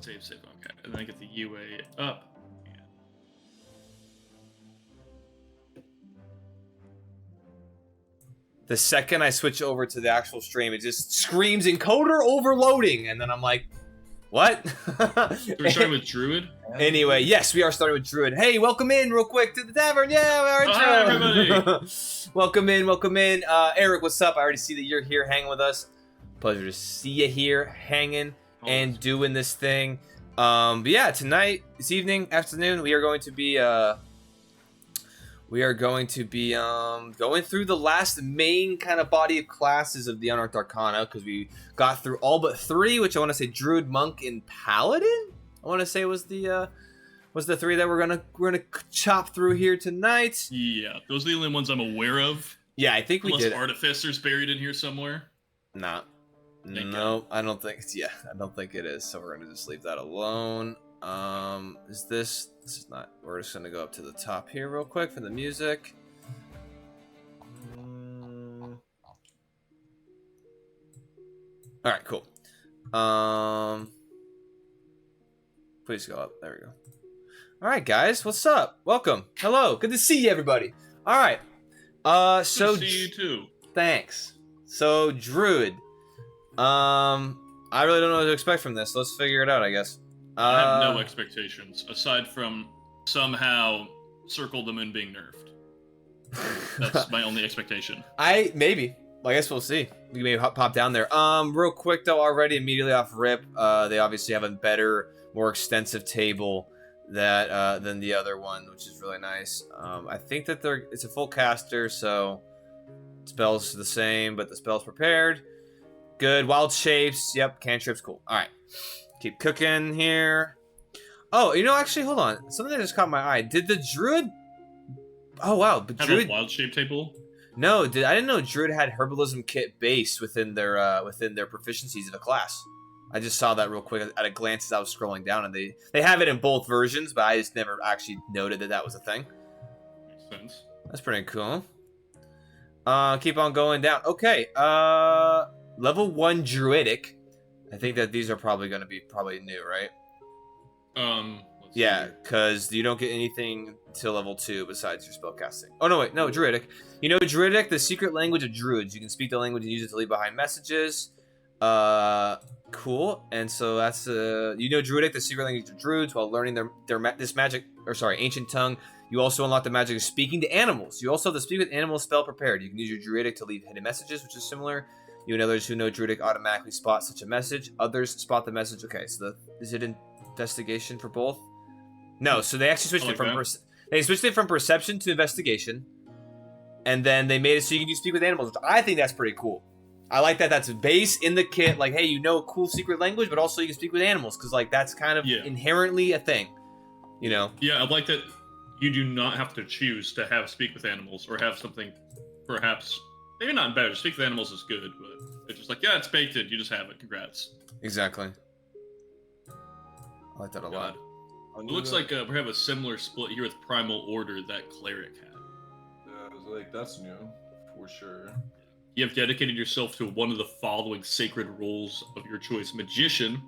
Save. Okay, and then I get the UA up. The second I switch over to the actual stream, it just screams encoder overloading, and then I'm like, what? So we're starting with Druid? Anyway, yes, we are starting with Druid. Hey, welcome in real quick to the tavern. Yeah, we are in Hi, everybody. welcome in. Eric, what's up? I already see that you're here hanging with us. Pleasure to see you here hanging and doing this thing. But yeah, tonight, this evening, afternoon, we are going to be going through the last main kind of body of classes of the Unearthed Arcana, because we got through all but 3, which I want to say Druid, Monk, and Paladin. I want to say was the 3 that we're gonna chop through here tonight. Yeah, those are the only ones I'm aware of. Yeah, I think we did. Unless Artificer's buried in here somewhere. Nah. No, I don't think. Yeah, I don't think it is. So we're gonna just leave that alone. Is this is not. We're just gonna go up to the top here real quick for the music. All right, cool. Please go up. There we go. All right, guys, what's up? Welcome. Hello. Good to see you, everybody. All right. So Good to see you too. Thanks. So Druid. I really don't know what to expect from this. Let's figure it out, I guess. I have no expectations aside from somehow Circle the Moon being nerfed. That's my only expectation. Maybe. Well, I guess we'll see. We may pop down there. Real quick though, already immediately off rip, they obviously have a better, more extensive table that than the other one, which is really nice. I think that it's a full caster, so spells the same, but the spell's prepared. Good. Wild shapes. Yep. Cantrips. Cool. All right. Keep cooking here. Oh, actually, hold on. Something that just caught my eye. Did the Druid... Oh, wow. But have Druid... a wild shape table? No, I didn't know Druid had Herbalism Kit base within their proficiencies of a class. I just saw that real quick at a glance as I was scrolling down, and they have it in both versions, but I just never actually noted that was a thing. Makes sense. That's pretty cool. Keep on going down. Okay. Level 1 Druidic. I think that these are probably going to be new, right? Yeah, because you don't get anything till level 2 besides your spellcasting. Oh, no, wait. No, Druidic. Druidic, the secret language of druids. You can speak the language and use it to leave behind messages. Cool. And so that's, Druidic, the secret language of druids, while learning ancient tongue. You also unlock the magic of speaking to animals. You also have the speak with animals spell prepared. You can use your Druidic to leave hidden messages, which is similar. You and others who know Druidic automatically spot such a message. Others spot the message. Okay, so is it investigation for both? No, so they actually switched it from perception to investigation, and then they made it so you can speak with animals, which I think that's pretty cool. I like that. That's a base in the kit. Like, hey, cool secret language, but also you can speak with animals because that's kind of inherently a thing. Yeah, I like that. You do not have to choose to have speak with animals or have something, perhaps. Maybe not better. Speak with animals is good, but it's just like, yeah, it's baked in. You just have it. Congrats. Exactly. I like that a lot. It looks like we have a similar split here with Primal Order that Cleric had. Yeah, I was like, that's new, for sure. You have dedicated yourself to one of the following sacred roles of your choice. Magician.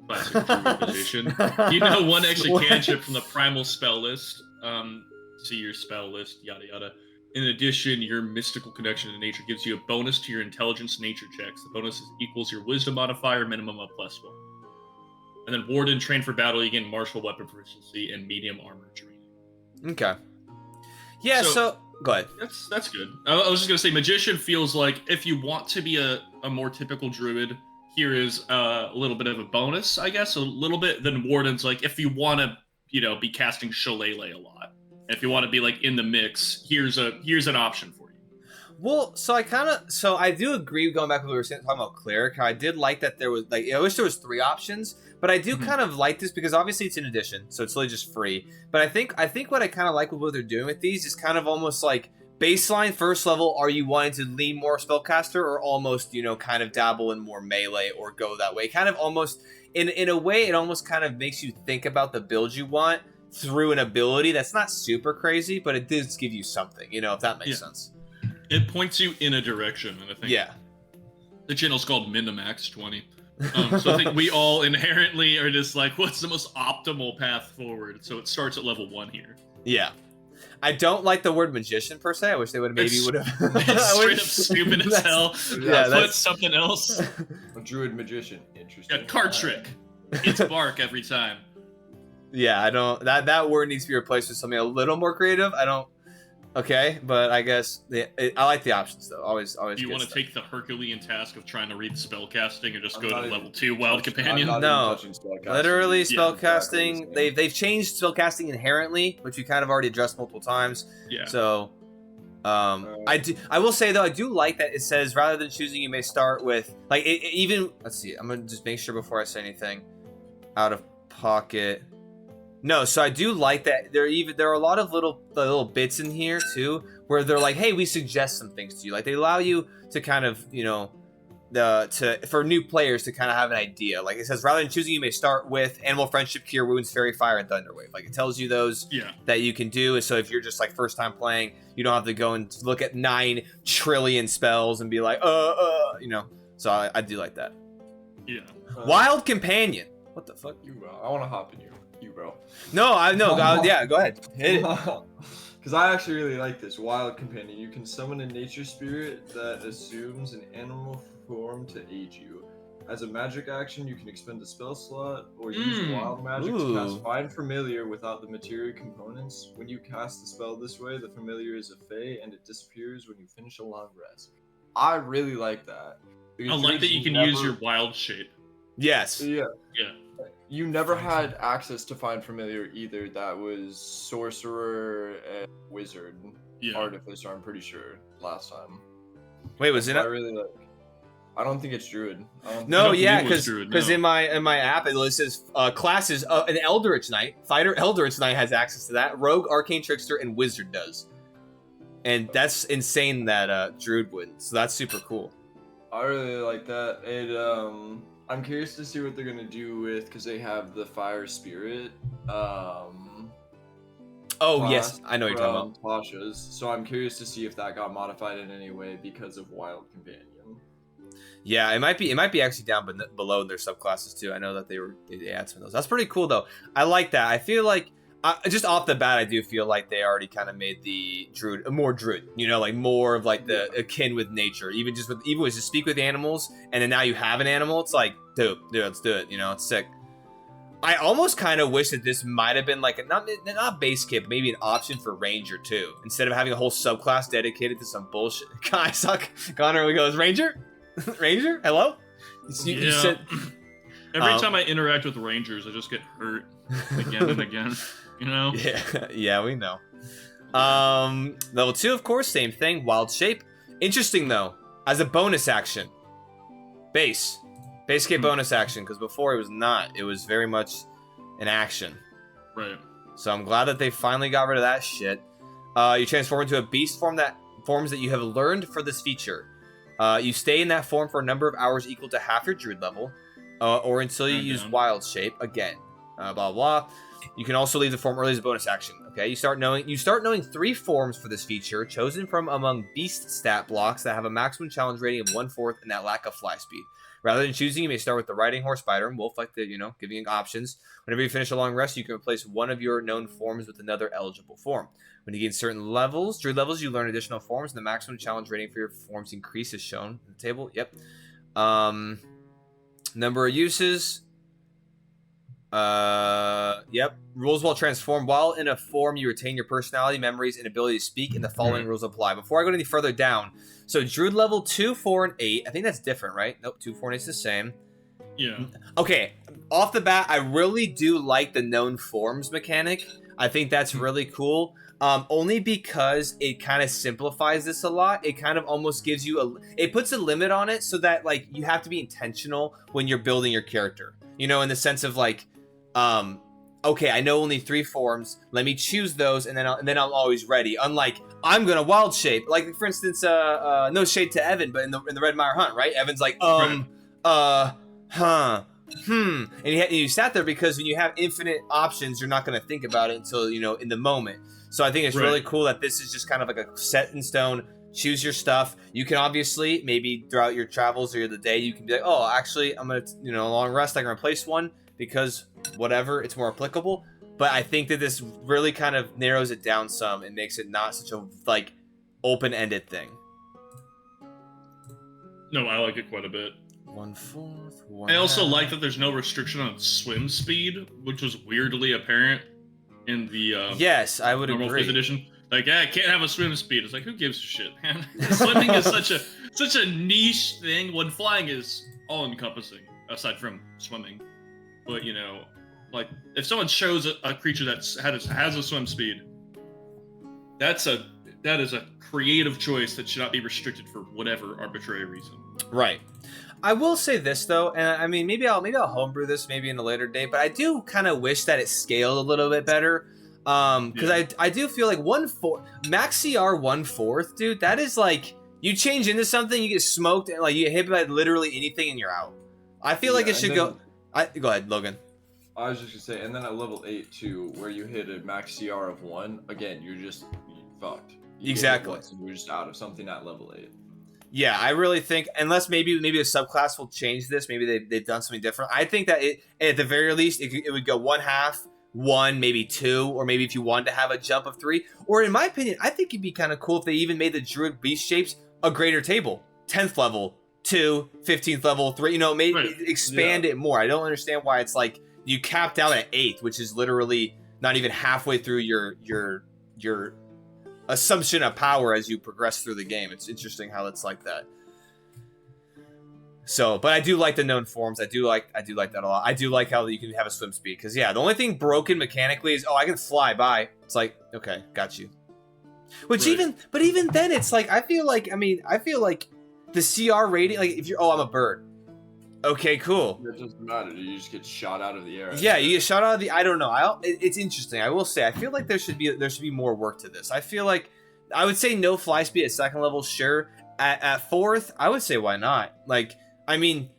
Classic Druid position. You know one extra cantrip from the Primal spell list. See your spell list, yada yada. In addition, your mystical connection to nature gives you a bonus to your intelligence nature checks. The bonus equals your wisdom modifier, minimum of +1. And then Warden, train for battle, you gain martial weapon proficiency and medium armor training. Okay. Yeah, so go ahead. That's good. I was just going to say, Magician feels like if you want to be a more typical Druid, here is a little bit of a bonus, I guess, a little bit. Then Warden's like, if you want to, be casting Shillelagh a lot. If you want to be like in the mix, here's an option for you. Well, so I do agree going back to what we were talking about Cleric. I did like that there was I wish there was 3 options, but I do kind of like this because obviously it's an addition, so it's really just free. But I think what I kind of like with what they're doing with these is kind of almost like baseline first level. Are you wanting to lean more spellcaster or almost kind of dabble in more melee or go that way? Kind of almost in a way, it almost kind of makes you think about the build you want through an ability that's not super crazy, but it does give you something, if that makes sense. It points you in a direction, and I think the channel's called Minimax 20. So I think we all inherently are just like, what's the most optimal path forward? So it starts at level 1 here. Yeah. I don't like the word magician per se. I wish they would have Straight up stupid as hell. Yeah, Put something else. A druid magician. Interesting. A card trick. It's bark every time. Yeah, I don't. That word needs to be replaced with something a little more creative. I don't. Okay, but I guess I like the options though. Always. Do you want to take the Herculean task of trying to read spellcasting, or just go to level 2 Wild I'm Companion? not No, even touching spellcasting. literally Yeah, spellcasting. exactly. They've changed spellcasting inherently, which we kind of already addressed multiple times. Yeah. So, I will say though, I do like that it says rather than choosing, you may start with like even. Let's see. I'm gonna just make sure before I say anything out of pocket. No, so I do like that there are a lot of little bits in here too where they're like, hey, we suggest some things to you. Like they allow you to kind of, for new players to kind of have an idea. Like it says, rather than choosing, you may start with Animal Friendship, Cure Wounds, Fairy Fire, and Thunderwave. Like it tells you those that you can do. And so if you're just like first time playing, you don't have to go and look at 9 trillion spells and be like, So I do like that. Yeah. Wild Companion. What the fuck? You, bro. I want to hop in you, bro. No, yeah, go ahead. Hit it. Because I actually really like this Wild Companion. You can summon a nature spirit that assumes an animal form to aid you. As a magic action, you can expend a spell slot or use wild magic to cast Find Familiar without the material components. When you cast the spell this way, the familiar is a fae and it disappears when you finish a long rest. I really like that. I like that you can use your wild shape. Yes. Yeah. Yeah. You never had access to Find Familiar either. That was Sorcerer and Wizard. Yeah. Artificer, I'm pretty sure, last time. Wait, was it? I really like. I don't think it's Druid. No, don't yeah, believe it was because Druid, no. in my app it says classes. An Eldritch Knight, Fighter Eldritch Knight has access to that. Rogue, Arcane Trickster, and Wizard does. And that's insane that Druid wouldn't. So that's super cool. I really like that. I'm curious to see what they're gonna do with, because they have the Fire Spirit. Oh yes, I know what you're talking about. Tasha's. So I'm curious to see if that got modified in any way because of Wild Companion. Yeah, it might be actually down below in their subclasses too. I know that they add some of those. That's pretty cool though. I like that. I feel like just off the bat, I do feel like they already kind of made the Druid more Druid. Like more of like the akin with nature. Even with just speak with animals, and then now you have an animal. It's like, dude, let's do it. It's sick. I almost kind of wish that this might have been like not base kit, but maybe an option for Ranger too, instead of having a whole subclass dedicated to some bullshit. I suck. Connor, we goes Ranger. Ranger, hello. You said, every time I interact with Rangers, I just get hurt again and again. Yeah, we know. Level 2, of course, same thing. Wild Shape. Interesting though, as a bonus action. Base kit bonus action, because before it was not. It was very much an action. Right. So I'm glad that they finally got rid of that shit. You transform into a beast forms that you have learned for this feature. You stay in that form for a number of hours equal to half your Druid level, or until you use Wild Shape again. Blah blah. You can also leave the form early as a bonus action. Okay, you start knowing 3 forms for this feature, chosen from among beast stat blocks that have a maximum challenge rating of 1/4 and that lack of fly speed. Rather than choosing, you may start with the riding horse, spider, and wolf, like giving you options. Whenever you finish a long rest, you can replace one of your known forms with another eligible form. When you gain certain levels, Druid levels, you learn additional forms, and the maximum challenge rating for your forms increases shown in the table. Yep. Number of uses. Yep. Rules while transformed. While in a form, you retain your personality, memories, and ability to speak, and the following rules apply. Before I go any further down, so Druid level 2, 4, and 8. I think that's different, right? Nope, 2, 4, and 8 is the same. Yeah. Okay, off the bat, I really do like the known forms mechanic. I think that's really cool. Only because it kind of simplifies this a lot. It kind of almost gives you it puts a limit on it so that like you have to be intentional when you're building your character. In the sense of like, okay, I know only 3 forms. Let me choose those, and then I'm always ready. Unlike I'm gonna wild shape. Like for instance, no shade to Evan, but in the Red Mire Hunt, right? Evan's like, and you sat there because when you have infinite options, you're not gonna think about it until in the moment. So I think it's really cool that this is just kind of like a set in stone choose your stuff. You can obviously, maybe throughout your travels or the day, you can be like, oh, actually, I'm going to, long rest, I can replace one because whatever, it's more applicable. But I think that this really kind of narrows it down some and makes it not such a, like, open-ended thing. No, I like it quite a bit. 1/4. I also like that there's no restriction on swim speed, which was weirdly apparent in the yes, I would normal agree. 5th edition. Like, I can't have a swim speed. It's like, who gives a shit, man? Swimming is such a niche thing when flying is all encompassing, aside from swimming. But like if someone shows a creature that has a swim speed, that is a creative choice that should not be restricted for whatever arbitrary reason. Right. I will say this though, and I mean maybe I'll homebrew this maybe in a later date, but I do kind of wish that it scaled a little bit better. Because I do feel like 1/4 max CR 1/4, dude. That is like you change into something, you get smoked, and like you get hit by literally anything, and you're out. I feel like it should go. Go ahead, Logan. I was just gonna say, and then at level 8 too, where you hit a max CR of 1, again, you're fucked. Exactly. You're just out of something at level 8. Yeah, I really think, unless maybe a subclass will change this, maybe they've done something different. I think that at the very least, it would go 1/2, 1, maybe 2, or maybe if you wanted to have a jump of 3. Or in my opinion, I think it'd be kind of cool if they even made the Druid beast shapes a greater table. 10th level, 2, 15th level, 3, maybe expand it more. I don't understand why it's like you capped out at 8th, which is literally not even halfway through your assumption of power as you progress through the game. It's interesting how it's like that. So, but I do like the known forms. I do like that a lot. I do like how you can have a swim speed because the only thing broken mechanically is I can fly by. It's like, okay, got you. Which even then it's like I feel like the CR rating, like if you're I'm a bird. Okay, cool. It doesn't matter. You just get shot out of the air. Yeah, you get shot out of the. I don't know. It's interesting. I will say. I feel like there should be more work to this. I feel like I would say no fly speed at 2nd level. Sure. At 4th, I would say why not? Like, I mean,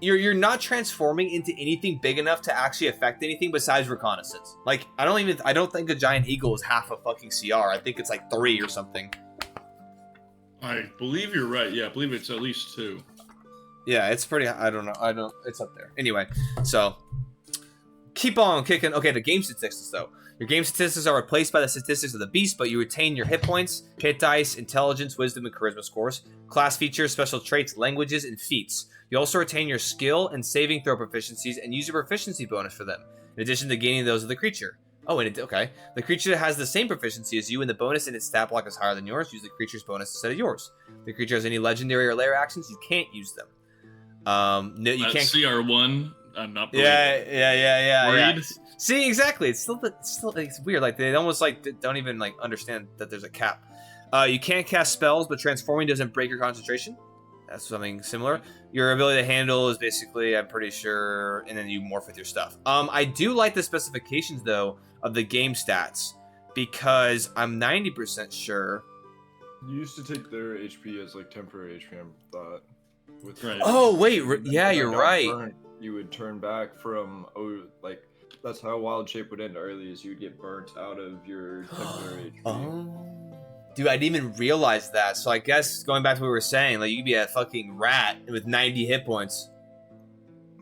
you're not transforming into anything big enough to actually affect anything besides reconnaissance. Like, I don't think a giant eagle is half a fucking CR. I think it's like 3 or something. I believe you're right. Yeah, I believe it's at least 2. Yeah, it's pretty. I don't know. It's up there. Anyway, so keep on kicking. Okay, the game statistics though. Your game statistics are replaced by the statistics of the beast, but you retain your hit points, hit dice, intelligence, wisdom, and charisma scores, class features, special traits, languages, and feats. You also retain your skill and saving throw proficiencies and use your proficiency bonus for them, in addition to gaining those of the creature. Oh, and okay. The creature that has the same proficiency as you and the bonus in its stat block is higher than yours. Use the creature's bonus instead of yours. If the creature has any legendary or lair actions, you can't use them. No, you can't. CR1. I'm not. Yeah. Worried? See, exactly. It's weird. Like they almost like don't even like understand that there's a cap. You can't cast spells, but transforming doesn't break your concentration. That's something similar. Your ability to handle is basically, I'm pretty sure, and then you morph with your stuff. I do like the specifications though of the game stats because I'm 90% sure. You used to take their HP as like temporary HP. I thought. Right. Oh wait, yeah, you're right. Burnt, you would turn back from that's how Wild Shape would end early. Is you'd get burnt out of your temporary HP. Oh, dude, I didn't even realize that. So I guess going back to what we were saying, like you could be a fucking rat with 90 hit points.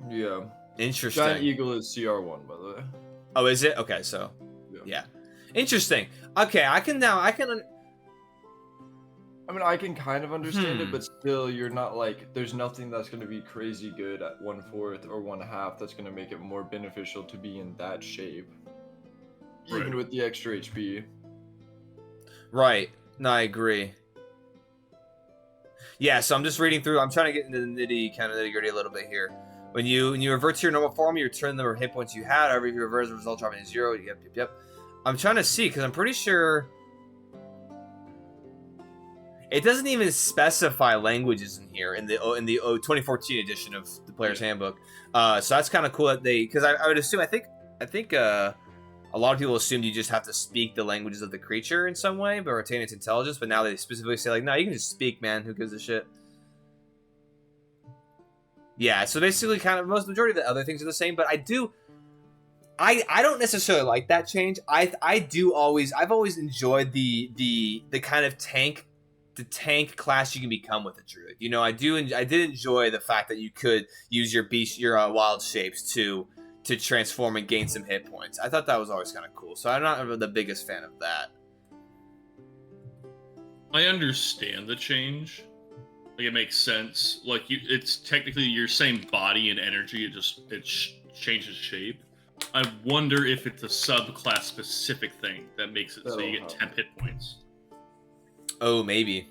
Yeah. Interesting. Giant Eagle is CR1, by the way. Oh, is it? Okay, so yeah. Interesting. Okay, I can. I mean, I can kind of understand it, but still, you're not like, there's nothing that's going to be crazy good at 1/4 or 1/2 that's going to make it more beneficial to be in that shape. Right. Even with the extra HP. Right. No, I agree. Yeah, so I'm just reading through. I'm trying to get into the nitty-gritty a little bit here. When you revert to your normal form, you return the number of hit points you had. However, if you reverse the result dropping to 0, yep. I'm trying to see, because I'm pretty sure... It doesn't even specify languages in here in the 2014 edition of the Player's Handbook. So that's kind of cool that because I would assume I think a lot of people assumed you just have to speak the languages of the creature in some way, but retain its intelligence. But now they specifically say like, no, you can just speak, man. Who gives a shit? Yeah. So basically, kind of majority of the other things are the same, but I don't necessarily like that change. I've always enjoyed the kind of tank tank class you can become with a druid. You know, I did enjoy the fact that you could use your wild shapes to transform and gain some hit points. I thought that was always kind of cool. So I'm not the biggest fan of that. I understand the change. Like, it makes sense. Like, it's technically your same body and energy. It changes shape. I wonder if it's a subclass specific thing that makes it so you get 10 hit points. Oh, maybe.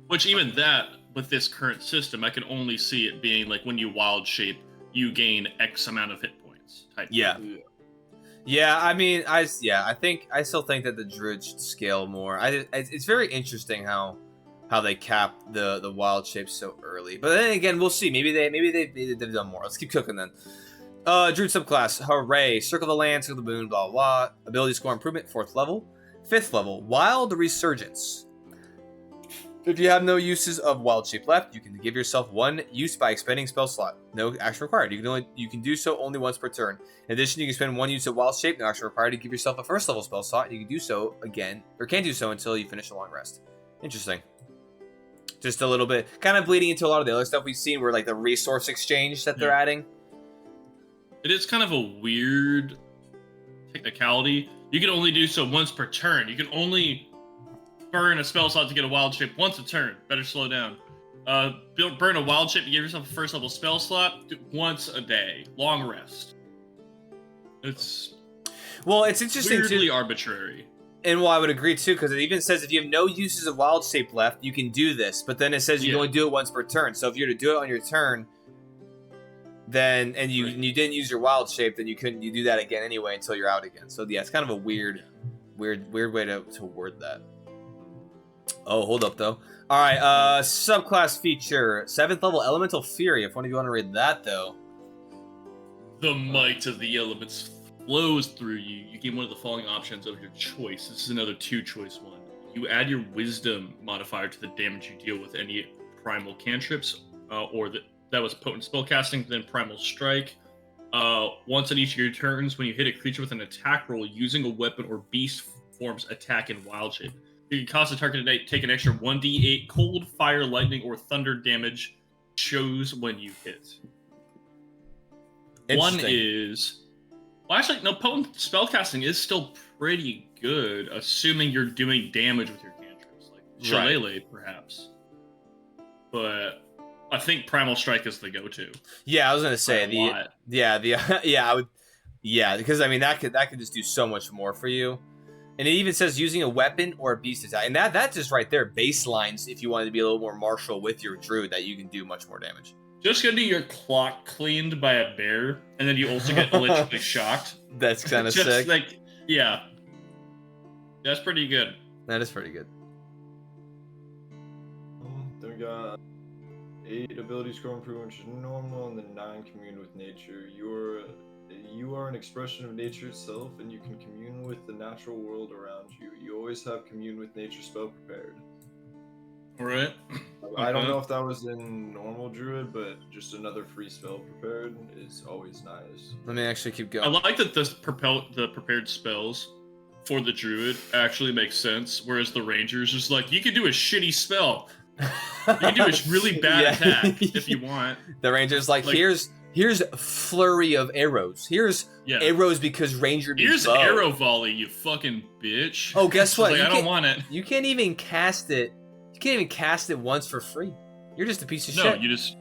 Which even that, with this current system, I can only see it being like when you wild shape, you gain X amount of hit points. Yeah. Yeah, I mean, I still think that the druid should scale more. It's very interesting how they cap the wild shapes so early. But then again, we'll see. Maybe they've done more. Let's keep cooking then. Druid subclass, hooray! Circle the land, circle the moon, blah blah. Ability score improvement, 4th level. 5th level, Wild Resurgence. If you have no uses of wild shape left, you can give yourself 1 use by expending spell slot. No action required. You can do so only once per turn. In addition, you can spend 1 use of wild shape, no action required, to give yourself a 1st level spell slot. You can do so again, or can do so until you finish a long rest. Interesting. Just a little bit, kind of bleeding into a lot of the other stuff we've seen, where like the resource exchange that they're adding. It is kind of a weird technicality. You can only do so once per turn. You can only burn a spell slot to get a wild shape once a turn. Better slow down. Burn a wild shape to give yourself a 1st level spell slot once a day. Long rest. It's interesting weirdly too. Arbitrary. And I would agree too, because it even says if you have no uses of wild shape left, you can do this. But then it says you can only do it once per turn. So if you're to do it on your turn, then you didn't use your wild shape, then you do that again anyway until you're out again. So yeah, it's kind of a weird way to word that. Oh, hold up though. All right, subclass feature, 7th level Elemental Fury. If one of you want to read that though. The might of the elements flows through you. You gain one of the following options of your choice. This is another 2-choice one. You add your Wisdom modifier to the damage you deal with any primal cantrips, or that was potent spellcasting, then Primal Strike. Once on each of your turns, when you hit a creature with an attack roll using a weapon or beast form's attack in wild shape, you can cause the target to take an extra 1d8 cold, fire, lightning, or thunder damage. Choose when you hit. One is... Well, actually, no, potent spellcasting is still pretty good, assuming you're doing damage with your cantrips. Like Shillelagh, perhaps. But... I think Primal Strike is the go-to. Yeah, I was gonna say because I mean that could just do so much more for you, and it even says using a weapon or a beast attack, and that just right there baselines if you wanted to be a little more martial with your druid that you can do much more damage. Just getting your clock cleaned by a bear, and then you also get electrically shocked. That's kind of sick. That's pretty good. That is pretty good. Then we got 8 ability score improvement, which is normal, and then 9 commune with nature. You are an expression of nature itself, and you can commune with the natural world around you. You always have commune with nature spell prepared. Alright. I don't know if that was in normal druid, but just another free spell prepared is always nice. Let me actually keep going. I like that the prepared spells for the druid actually makes sense, whereas the ranger's just like, you can do a shitty spell. You can do a really bad attack if you want. The ranger's like here's flurry of arrows. Here's arrows because ranger. Here's arrow volley, you fucking bitch. Oh, guess what? Like, I don't want it. You can't even cast it. You can't even cast it once for free. You're just a piece of shit. No, you just.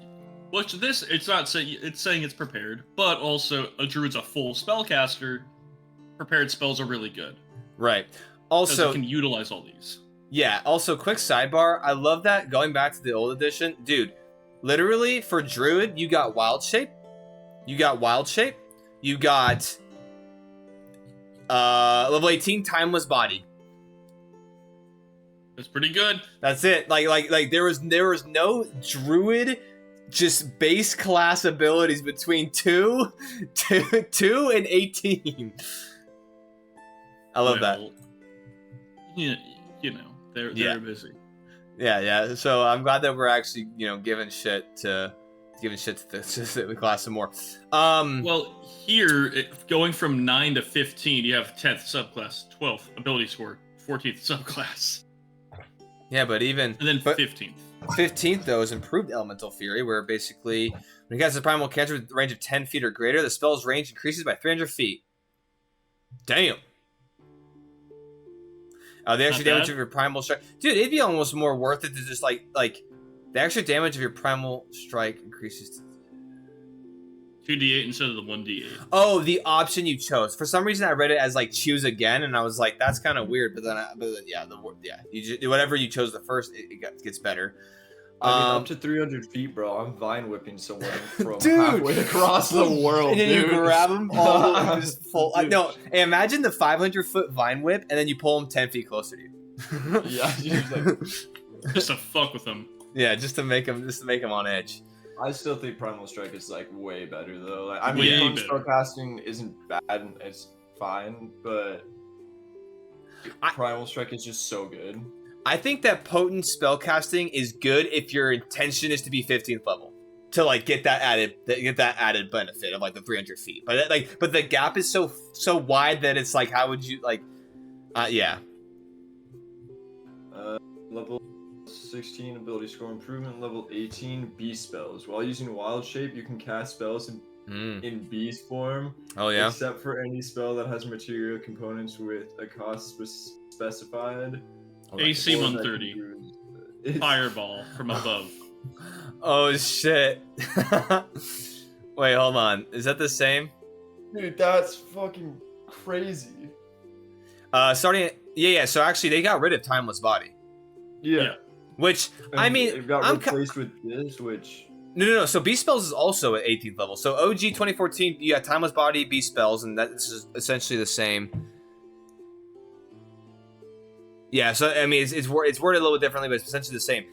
Which this, it's not saying it's saying it's prepared, but also a druid's a full spellcaster. Prepared spells are really good. Right. Also, you can utilize all these. Yeah, also, quick sidebar. I love that, going back to the old edition. Dude, literally, for Druid, you got Wild Shape. You got level 18, Timeless Body. That's pretty good. That's it. Like there was no Druid, just base class abilities between 2 and 18. I love that. Yeah, you know. They're busy. Yeah. So I'm glad that we're actually, giving shit to the class some more. Well, here, going from 9 to 15, you have 10th subclass, 12th ability score, 14th subclass. Yeah, but even... And then but 15th. 15th, though, is Improved Elemental Fury, where basically, when you cast a primal cantrip with a range of 10 feet or greater, the spell's range increases by 300 feet. Damn. The extra damage of your primal strike... Dude, it'd be almost more worth it to just, like... The extra damage of your primal strike increases to... 2d8 instead of the 1d8. Oh, the option you chose. For some reason, I read it as like choose again, and I was like, that's kind of weird. But then, you just, whatever you chose the first, it gets better. I mean, up to 300 feet, bro. I'm vine whipping someone from Dude. halfway across the world, and then dude. you grab them all just full. No, hey, imagine the 500-foot vine whip, and then you pull them 10 feet closer to you. Yeah, just like... Just to fuck with them. Yeah, just to make them on edge. I still think Primal Strike is like way better though. Like, I Way mean, better. spellcasting isn't bad; it's fine, but Primal Strike is just so good. I think that potent spellcasting is good if your intention is to be 15th level to like get that added benefit of like the 300 feet. But the gap is so wide that it's like, how would you like? Yeah. Level 16 ability score improvement. Level 18 beast spells. While using Wild Shape, you can cast spells in beast form. Oh yeah. Except for any spell that has material components with a cost specified. AC Or that 130. can use- Fireball from above. Oh shit. Wait, hold on. Is that the same? Dude, that's fucking crazy. Starting. Yeah. So actually, they got rid of Timeless Body, Yeah. which And I mean, it got I'm replaced with this, which No. So Beast Spells is also at 18th level. So OG 2014, you got Timeless Body, Beast Spells, and this is essentially the same. Yeah. So I mean, it's worded a little bit differently, but it's essentially the same.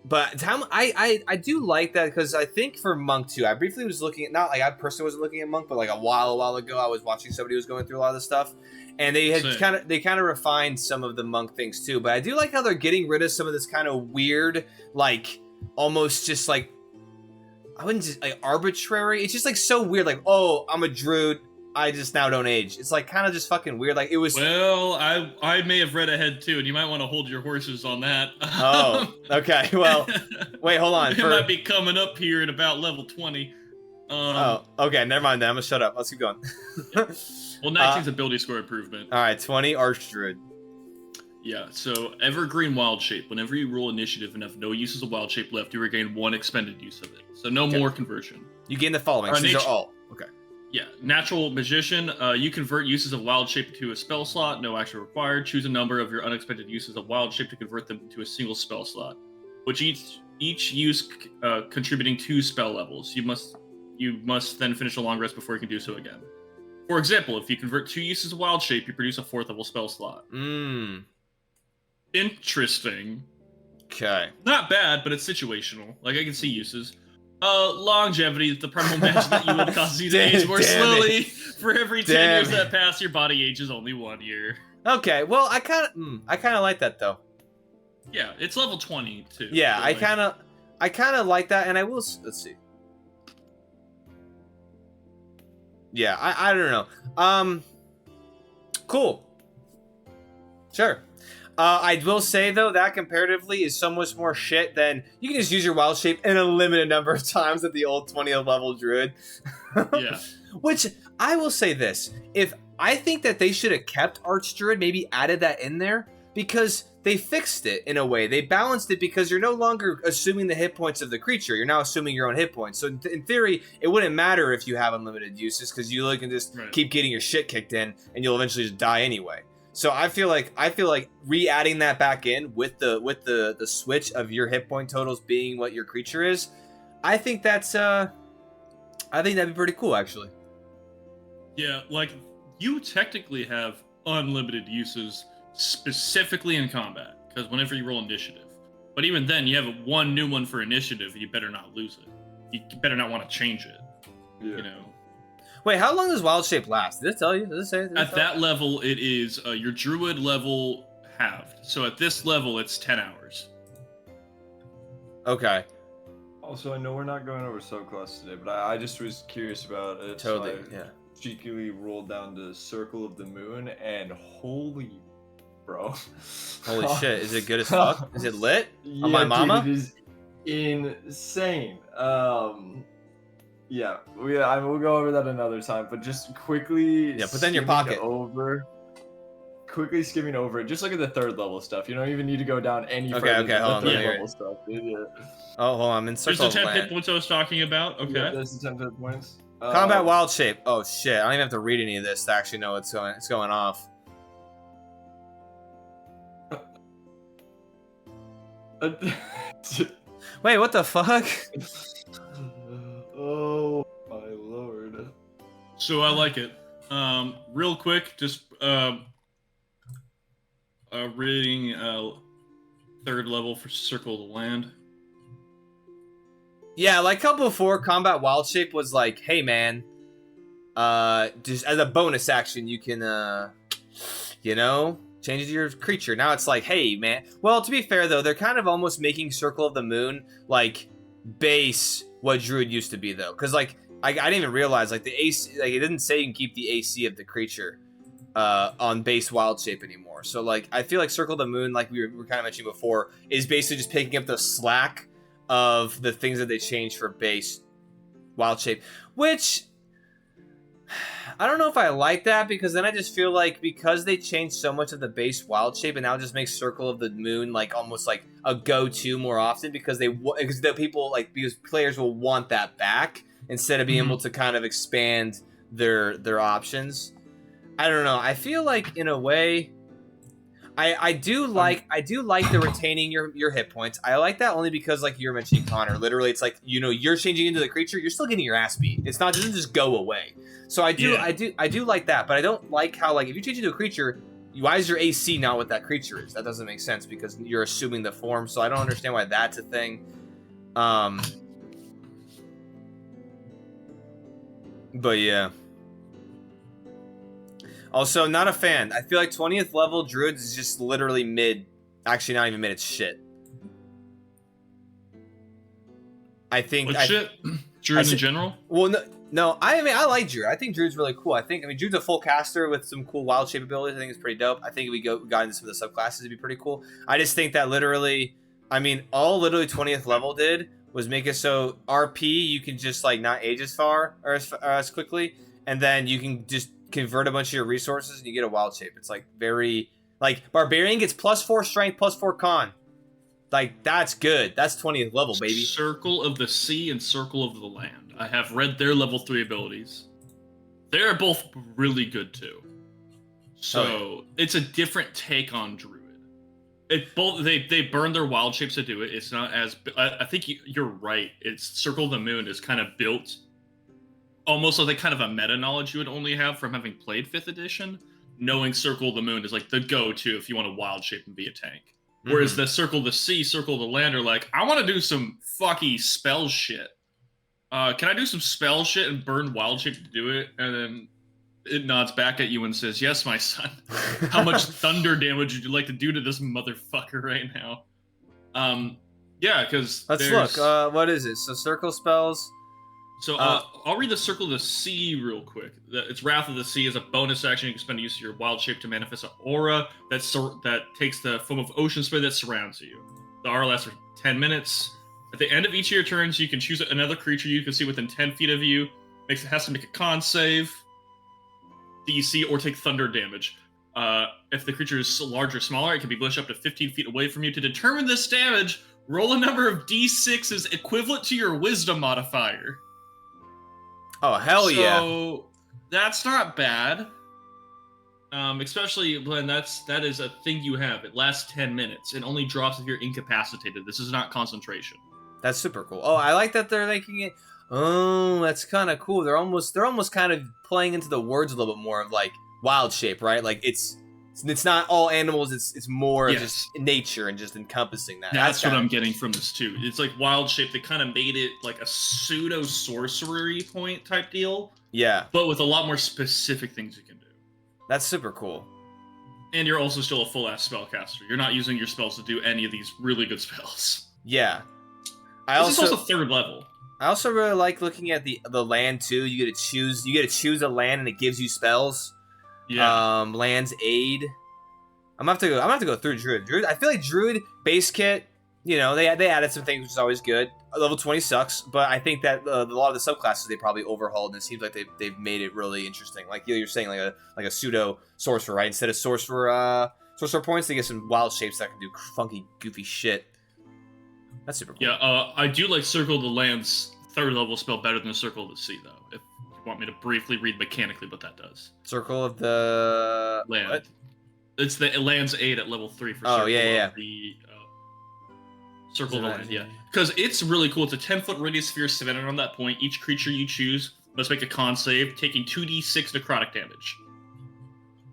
But time I do like that because I think for Monk too. I briefly was looking at, not like I personally wasn't looking at Monk, but like a while ago, I was watching somebody who was going through a lot of this stuff, and they had kind of refined some of the Monk things too. But I do like how they're getting rid of some of this kind of weird, like almost just like, I wouldn't just like arbitrary. It's just like so weird. Like, oh, I'm a druid, I just now don't age. It's like kind of just fucking weird. Like it was. Well, I may have read ahead too, and you might want to hold your horses on that. Oh, okay. Well, wait, hold on. It might be coming up here at about level 20. Oh, okay. Never mind. Then I'm gonna shut up. Let's keep going. Well, 19's ability score improvement. All right, 20 Archdruid. Yeah. So Evergreen Wild Shape. Whenever you roll initiative and have no uses of Wild Shape left, you regain 1 expended use of it. So no more conversion. You gain the following. So these are all. Okay. Yeah, Natural Magician, you convert uses of Wild Shape to a spell slot, no action required. Choose a number of your unexpected uses of Wild Shape to convert them to a single spell slot, which each use contributing 2 spell levels. You must then finish a long rest before you can do so again. For example, if you convert 2 uses of Wild Shape, you produce a 4th level spell slot. Interesting. Okay. Not bad, but it's situational. Like, I can see uses. Longevity, the primal magic that you would cause you to age more slowly. For every 10 years that pass, your body ages only 1 year. Okay, well, I kind of like that though. Yeah, it's level 20 too. Yeah, so I kind of like that, and I will. Let's see. Yeah, I don't know. Cool. Sure. I will say though that comparatively is so much more shit than you can just use your Wild Shape in a limited number of times at the old 20th level druid. Yeah. Which I will say this: if I think that they should have kept Archdruid, maybe added that in there because they fixed it in a way. They balanced it because you're no longer assuming the hit points of the creature. You're now assuming your own hit points. So in theory, it wouldn't matter if you have unlimited uses because you can just keep getting your shit kicked in, and you'll eventually just die anyway. So I feel like re-adding that back in with the switch of your hit point totals being what your creature is, I think that'd be pretty cool actually. Yeah, like you technically have unlimited uses specifically in combat because whenever you roll initiative, but even then you have one new one for initiative. You better not lose it. You better not want to change it. Yeah. You know. Wait, how long does Wild Shape last? Did it tell you? Does it say? At that level, it is your druid level halved. So at this level, it's 10 hours. Okay. Also, I know we're not going over subclass today, but I just was curious about it. Totally. So I Yeah. cheekily rolled down the Circle of the Moon, and holy bro. Holy shit, is it good as fuck? Is it lit? Yeah, On my mama? dude, it is insane. Yeah, we'll go over that another time, but just quickly. Yeah, put that in your skimming pocket. Quickly skimming over it. Just look at the 3rd level stuff. You don't even need to go down any Okay, further okay, than hold the on, 3rd let me level stuff. Dude, yeah. Oh, hold on, I'm in There's circle the of 10 hit land. points I was talking about. Okay. Yeah, there's the 10 hit points. Combat wild shape. Oh shit, I don't even have to read any of this to actually know what's going off. Wait, what the fuck? Oh my lord. So I like it. Real quick, just reading 3rd level for Circle of the Land. Yeah, like how before, combat wild shape was like, hey man, just as a bonus action, you can, change it to your creature. Now it's like, hey man. Well, to be fair though, they're kind of almost making Circle of the Moon like base what Druid used to be though, because like I didn't even realize like the AC, like it didn't say you can keep the AC of the creature on base wild shape anymore. So like I feel like Circle of the Moon, like we were kind of mentioning before, is basically just picking up the slack of the things that they changed for base wild shape, which I don't know if I like that, because then I just feel like because they changed so much of the base wild shape, and now it just makes Circle of the Moon like almost like a go-to more often, because because players will want that back instead of being able to kind of expand their options. I don't know. I feel like in a way, I do like the retaining your hit points. I like that only because, like you were mentioning, Connor, literally it's like, you're changing into the creature, you're still getting your ass beat. It doesn't just go away. So I do like that, but I don't like how, like, if you change into a creature, why is your AC not what that creature is? That doesn't make sense because you're assuming the form. So I don't understand why that's a thing. But yeah. Also, not a fan. I feel like 20th level Druids is just literally mid. Actually, not even mid, it's shit. I think... What shit? Druids in general? Well, no, I mean, I like Druid. I think Druid's really cool. Druid's a full caster with some cool wild shape abilities. I think it's pretty dope. I think if we got into some of the subclasses, it'd be pretty cool. I just think that literally 20th level did was make it so RP, you can just, like, not age as far or as quickly, and then you can just convert a bunch of your resources and you get a wild shape. It's like very, like, Barbarian gets +4 strength, +4 con. Like, that's good. That's 20th level, baby. Circle of the Sea and Circle of the Land. I have read their level 3 abilities. They're both really good too. So it's a different take on Druid. They burn their wild shapes to do it. It's not as, I think you're right. It's Circle of the Moon is kind of built almost like kind of a meta knowledge you would only have from having played 5th edition. Knowing Circle of the Moon is like the go-to if you want to wild shape and be a tank. Whereas the Circle of the Sea, Circle of the Land are like, I want to do some fucky spell shit. Can I do some spell shit and burn wild shape to do it? And then it nods back at you and says, yes, my son. How much thunder damage would you like to do to this motherfucker right now? Yeah, because let's look. What is it? So circle spells. So I'll read the Circle of the Sea real quick. It's Wrath of the Sea is a bonus action. You can spend use of your wild shape to manifest an aura that takes the form of ocean spray that surrounds you. The aura lasts for 10 minutes. At the end of each of your turns, you can choose another creature you can see within 10 feet of you. It has to make a con save, DC, or take thunder damage. If the creature is larger or smaller, it can be pushed up to 15 feet away from you. To determine this damage, roll a number of d6s equivalent to your wisdom modifier. Oh, hell yeah. So that's not bad. Especially when that is a thing you have. It lasts 10 minutes. It only drops if you're incapacitated. This is not concentration. That's super cool. Oh, I like that they're making it. Oh, that's kind of cool. They're almost kind of playing into the words a little bit more of like wild shape, right? Like it's not all animals. It's more of just nature and just encompassing that. That's what I'm getting from this too. It's like wild shape. They kind of made it like a pseudo sorcery point type deal. Yeah, but with a lot more specific things you can do. That's super cool. And you're also still a full ass spellcaster. You're not using your spells to do any of these really good spells. Yeah, this is also 3rd level. I also really like looking at the land too. You get to choose a land and it gives you spells. Yeah. Land's aid. I'm gonna have to go through Druid. I feel like Druid base kit, you know, they added some things, which is always good. Level 20 sucks, but I think that a lot of the subclasses they probably overhauled, and it seems like they've made it really interesting. Like you're saying, like a pseudo sorcerer, right? Instead of sorcerer points, they get some wild shapes that can do funky, goofy shit. That's super cool. Yeah, I do like Circle of the Land's 3rd level spell better than Circle of the Sea, though. If you want me to briefly read mechanically what that does. Circle of the Land. What? It's the land's 8 at level 3 for Oh, Circle yeah. of the Circle of the Land, yeah. Because it's really cool. It's a 10-foot radius sphere centered on that point. Each creature you choose must make a con save, taking 2d6 necrotic damage.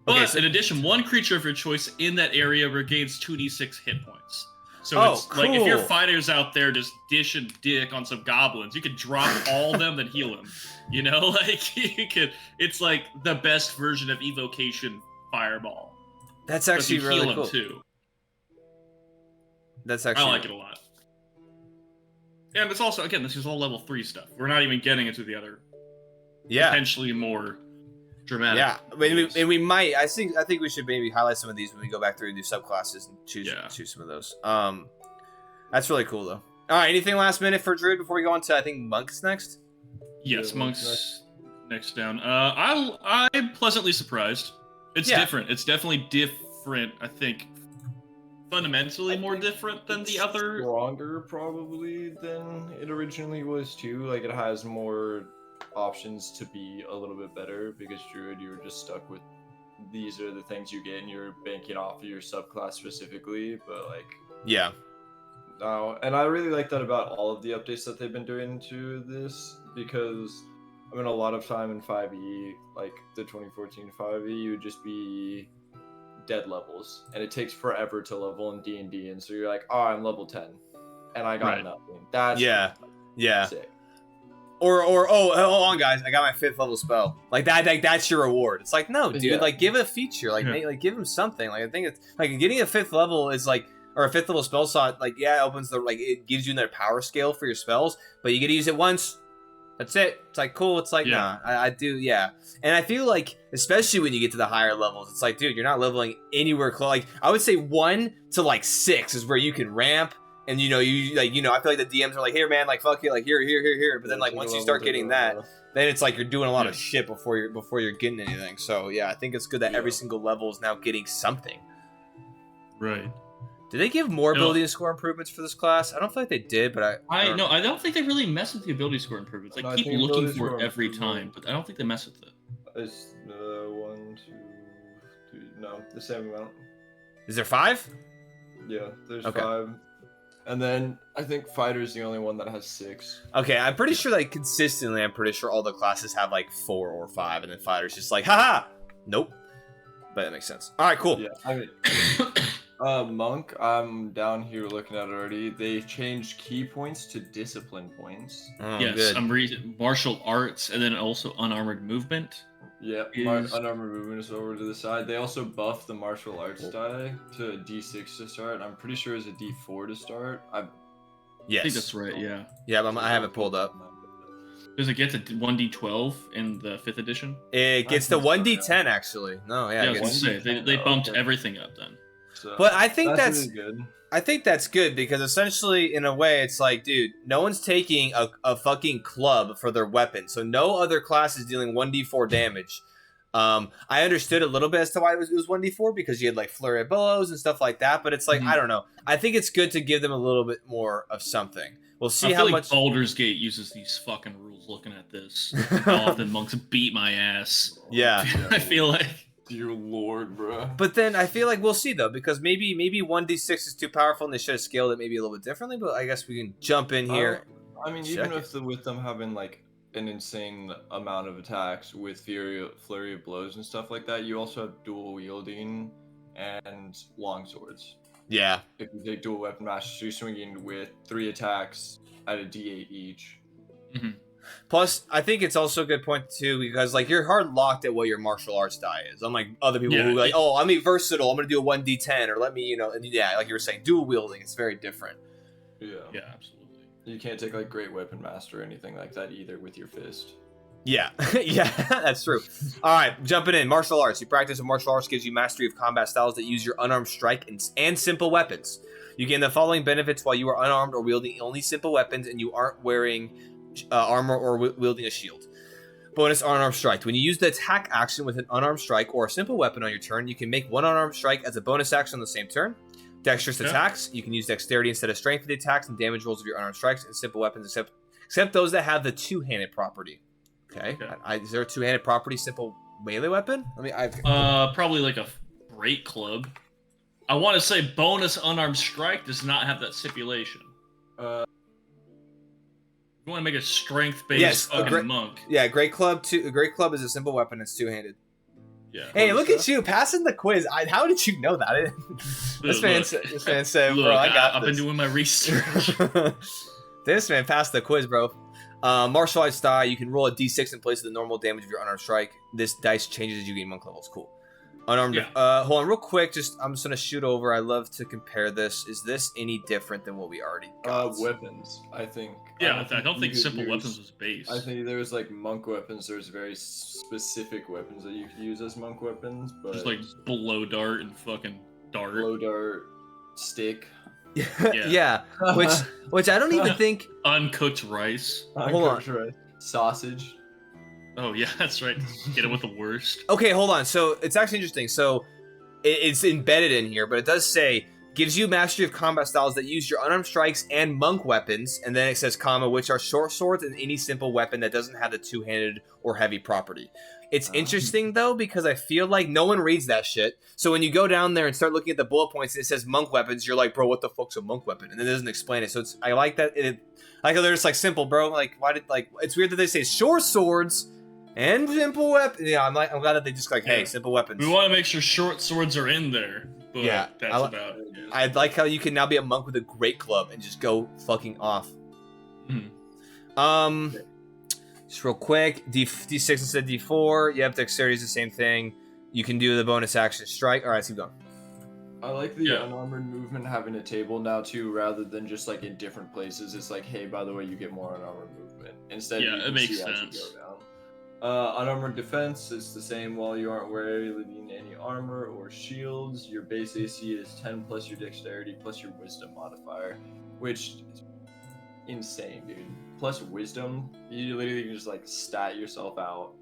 But Okay, so- in addition, one creature of your choice in that area regains 2d6 hit points. So Oh, it's like if your cool. fighters out there just dishing dick on some goblins, you could drop all of them, then heal them. You know, like you could. It's like the best version of evocation fireball. That's But actually you really heal cool. them too. That's actually I like it a lot. And it's also, again, this is all level 3 stuff. We're not even getting into the other potentially more dramatic. Yeah, we might. I think we should maybe highlight some of these when we go back through and do subclasses and choose some of those. That's really cool though. All right, anything last minute for Druid before we go on to I think Monks next? Yes, Yeah, Monks next down. I'm pleasantly surprised. It's different. It's definitely different. I think fundamentally more different than the other. Stronger probably than it originally was too. Like it has more options to be a little bit better because Druid you were just stuck with these are the things you get and you're banking off of your subclass specifically, but like no, and I really like that about all of the updates that they've been doing to this because I mean a lot of time in 5e, like the 2014 5e, you would just be dead levels and it takes forever to level in D&D, and so you're like, oh, I'm level 10 and I got nothing. That's sick. Or hold on guys, I got my 5th level spell. Like that's your reward. It's like, no, dude, like give it a feature. Like like give him something. Like I think it's like getting a 5th level is like, or a 5th level spell slot, like it opens the, like it gives you their power scale for your spells, but you get to use it once. That's it. It's like cool. It's like nah, I do, and I feel like especially when you get to the higher levels, it's like, dude, you're not leveling anywhere close. Like I would say 1 to like 6 is where you can ramp. And I feel like the DMs are like, here, man, like fuck you, like here. But then like once you start getting that, then it's like you're doing a lot of shit before you're getting anything. So yeah, I think it's good that every single level is now getting something. Right. Did they give more ability and score improvements for this class? I don't feel like they did, but I don't think they really mess with the ability score improvements. I keep looking for it every time, but I don't think they mess with it. It's 1, 2, 3, no, the same amount. Is there 5? Yeah, there's 5. And then I think Fighter's the only one that has 6. Okay, I'm pretty sure like consistently, I'm pretty sure all the classes have like 4 or 5, and then Fighter's just like, haha, nope. But that makes sense. All right, cool. Yeah, I mean, Monk, I'm down here looking at it already. They changed key points to discipline points. Oh, yes, good. I'm reading martial arts and then also unarmored movement. Yeah, unarmored movement is over to the side. They also buffed the martial arts die to a D6 to start. I'm pretty sure it's a D4 to start. Yes. I think that's right, yeah. Yeah, but I have it pulled up. Does it get to 1d12 in the 5th edition? It gets to 1d10 actually. No, yeah. I was gonna say, they bumped everything up then. So, but I think that's really good. I think that's good because essentially, in a way, it's like, dude, no one's taking a fucking club for their weapon, so no other class is dealing 1d4 damage. I understood a little bit as to why it was 1d4 because you had like flurry of blows and stuff like that, but it's like, I don't know. I think it's good to give them a little bit more of something. We'll see how much. Baldur's Gate uses these fucking rules. Looking at this, how often monks beat my ass. Yeah, I feel like. Dear Lord, bro. But then I feel like we'll see though, because maybe 1d6 is too powerful and they should have scaled it maybe a little bit differently. But I guess we can jump in here. I mean, even with them having like an insane amount of attacks with flurry of blows and stuff like that, you also have dual wielding and long swords. Yeah. If you take dual weapon master, you're swinging with 3 attacks at a d8 each. Mm-hmm. Plus, I think it's also a good point too because like you're hard locked at what your martial arts die is. Unlike other people who are like, oh, I'm versatile. I'm gonna do a 1d10 or let me, and yeah, like you were saying, dual wielding. It's very different. Yeah. Yeah, absolutely. You can't take like great weapon master or anything like that either with your fist. Yeah, yeah, that's true. All right, jumping in. Martial arts. You practice with martial arts gives you mastery of combat styles that use your unarmed strike and simple weapons. You gain the following benefits while you are unarmed or wielding only simple weapons and you aren't wearing armor or wielding a shield. Bonus unarmed strike. When you use the attack action with an unarmed strike or a simple weapon on your turn, you can make one unarmed strike as a bonus action on the same turn. Dexterous attacks. You can use dexterity instead of strength for the attacks and damage rolls of your unarmed strikes and simple weapons except those that have the two-handed property. Okay. Is there a two-handed property simple melee weapon? Probably like a great club. I want to say bonus unarmed strike does not have that stipulation. You want to make a strength-based fucking monk. Yeah, great club. A great club is a simple weapon. It's two-handed. Yeah. Hey, look at you passing the quiz. How did you know that? This man said, bro, I got this. I've been doing my research. This man passed the quiz, bro. Martial arts die. You can roll a d6 in place of the normal damage of your unarmed strike. This dice changes as you gain monk levels. Cool. Unarmed. Yeah. Hold on, real quick. I'm just gonna shoot over. I love to compare this. Is this any different than what we already got? Weapons, I think. Yeah, I don't think simple weapons was base. I think there was like monk weapons. There's very specific weapons that you could use as monk weapons, but just like blow dart and fucking dart. Blow dart, stick. Yeah. Which I don't even think. Uncooked rice. Uncooked rice. Sausage. Oh yeah, that's right. Get it with the worst. Okay, hold on. So it's actually interesting. So it's embedded in here, but it does say gives you mastery of combat styles that use your unarmed strikes and monk weapons, and then it says comma, which are short swords and any simple weapon that doesn't have the two-handed or heavy property. It's interesting though because I feel like no one reads that shit. So when you go down there and start looking at the bullet points, it says monk weapons. You're like, bro, what the fuck's a monk weapon? And it doesn't explain it. So I like that. Like they're just like simple, bro. Like why did it's weird that they say short swords. And simple weapons. Yeah, I'm glad that they just like, hey, simple weapons. We want to make sure short swords are in there. But yeah, that's about it. Yeah. I like how you can now be a monk with a great club and just go fucking off. Just real quick, D6 instead of D4. Yep, dexterity is the same thing. You can do the bonus action strike. All right, let's keep going. I like the unarmored movement having a table now too, rather than just like in different places. It's like, hey, by the way, you get more unarmored movement instead. Yeah, it makes sense. Unarmored defense is the same while you aren't wearing any armor or shields. Your base AC is 10 plus your dexterity plus your wisdom modifier, which is insane, dude. Plus wisdom, you literally can just like stat yourself out.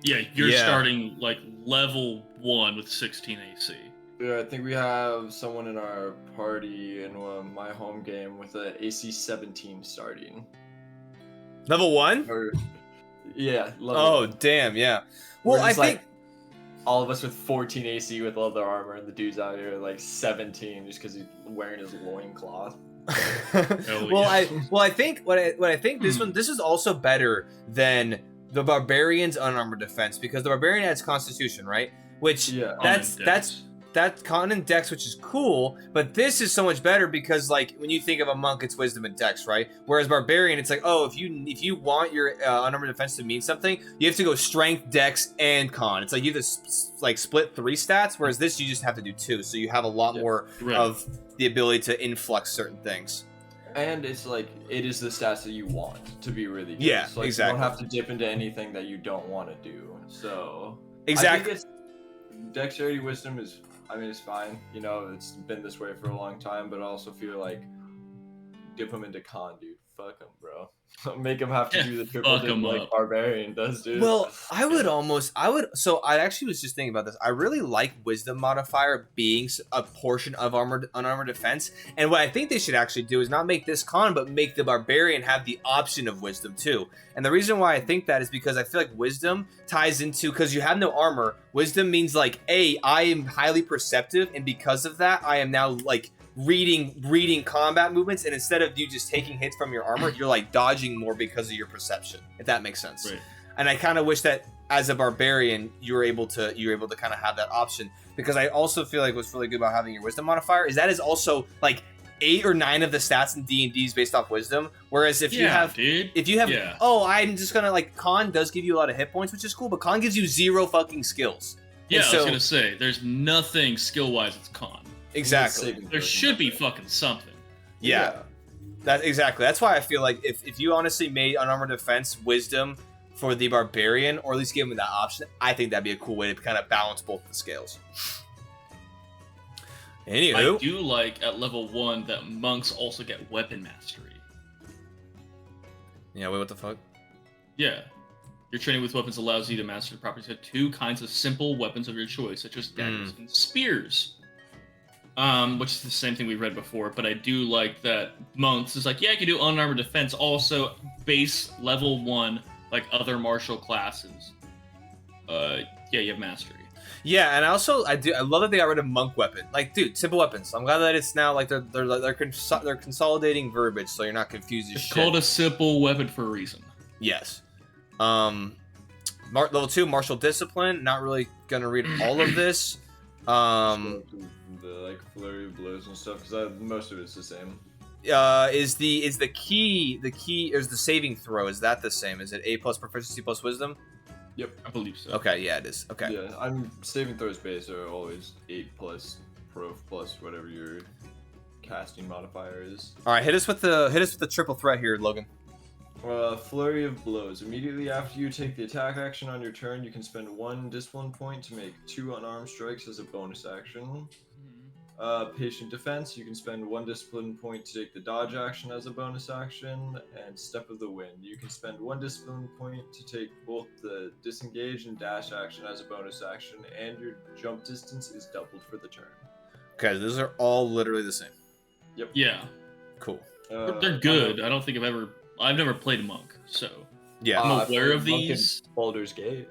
Yeah, you're starting like level 1 with 16 AC. Yeah, I think we have someone in our party in my home game with a AC 17 starting. Level 1? Yeah. Oh, damn, yeah. Well, I think like, all of us with 14 AC with leather armor, and the dude's out here like 17 just because he's wearing his loincloth. I think what I think this is also better than the barbarian's unarmored defense because the barbarian has constitution, right? Which that's con and dex, which is cool, but this is so much better because like when you think of a monk, it's wisdom and dex, right? Whereas barbarian, it's like, oh, if you want your unarmored defense to mean something, you have to go strength, dex, and con. It's like you have to like split 3 stats, whereas this you just have to do 2, so you have a lot more of the ability to influx certain things. And it's like it is the stats that you want to be really good. Yeah, so, like, exactly. You don't have to dip into anything that you don't want to do. So exactly. I think dexterity, wisdom is. I mean, it's fine. You know, it's been this way for a long time, but I also feel like dip him into con, dude. Fuck him, bro. Make him have to do the triple dip like barbarian does, dude. Well, I actually was just thinking about this. I really like wisdom modifier being a portion of unarmored defense. And what I think they should actually do is not make this con, but make the barbarian have the option of wisdom too. And the reason why I think that is because I feel like wisdom ties into, because you have no armor, wisdom means like, I am highly perceptive, and because of that, I am now like reading combat movements, and instead of you just taking hits from your armor, you're like dodging more because of your perception, if that makes sense. Right. And I kind of wish that as a barbarian you were able to kind of have that option, because I also feel like what's really good about having your wisdom modifier is that is also like 8 or 9 of the stats in D&D is based off wisdom, whereas if you have I'm just gonna like, con does give you a lot of hit points, which is cool, but con gives you 0 fucking skills. Yeah, I was gonna say there's nothing skill wise it's con. Exactly. There should be fucking something. Yeah. That's why I feel like if you honestly made unarmored defense wisdom for the barbarian, or at least give him that option, I think that'd be a cool way to kind of balance both the scales. Anywho, I do like at level 1 that monks also get weapon mastery. Yeah, wait, what the fuck? Yeah. Your training with weapons allows you to master the properties of 2 kinds of simple weapons of your choice, such as daggers and spears. Which is the same thing we read before, but I do like that monks is like, yeah, I can do unarmored defense, also base level 1, like other martial classes. Yeah, you have mastery. Yeah, and I love that they got rid of monk weapon. Like, dude, simple weapons. I'm glad that it's now like they're consolidating verbiage, so you're not confused as It's shit. called a simple weapon for a reason. Yes. Level 2, martial discipline. Not really gonna read all of this. The like flurry of blows and stuff, because most of it's the same. Is the key is the saving throw? Is that the same? Is it A plus proficiency plus wisdom? Yep, I believe so. Okay, yeah, it is. Okay. Yeah, I'm saving throws base are always 8 plus prof plus whatever your casting modifier is. All right, hit us with the triple threat here, Logan. Flurry of blows. Immediately after you take the attack action on your turn, you can spend 1 discipline point to make 2 unarmed strikes as a bonus action. Patient defense. You can spend 1 discipline point to take the dodge action as a bonus action. And step of the wind. You can spend 1 discipline point to take both the disengage and dash action as a bonus action, and your jump distance is doubled for the turn. Okay, those are all literally the same. Yep. Yeah. Cool. They're good. I don't think I've never played a monk, so Yeah. I'm aware of Monk in these. Baldur's Gate.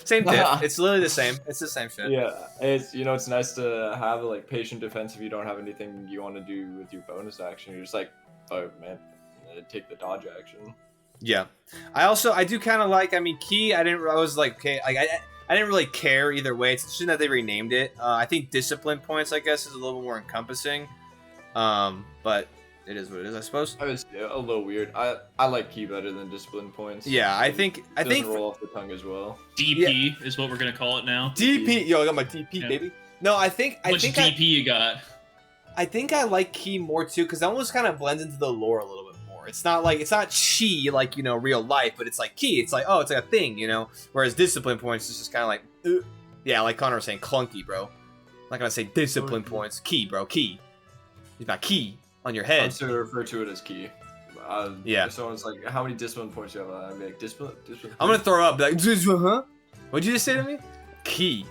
Same diff. It's literally the same. It's the same shit. Yeah, it's nice to have like patient defense if you don't have anything you want to do with your bonus action. You're just like, oh man, take the dodge action. Yeah. I do kind of like. I mean, key. I was like, okay. I didn't really care either way. It's interesting that they renamed it. I think discipline points, I guess, is a little more encompassing. But it is what it is, I suppose. I was a little weird. I like key better than discipline points. Yeah, I think roll off the tongue as well. DP is what we're gonna call it now. DP. Yo, I got my DP, Yeah. baby. No, I think How much DP you got? I think I like key more too, because that almost kind of blends into the lore a little bit more. It's not chi like, you know, real life, but it's like key. It's like, oh, it's like a thing, you know. Whereas discipline points is just kind of like, yeah, like Connor was saying, clunky, bro. I'm not gonna say discipline points. Key, bro. Key. You got key on your head. I'm still refer to it as key. Yeah. If someone's like, how many discipline points do you have? I'd be like, discipline. I'm gonna throw up. Like, huh? What'd you just say to me? Key.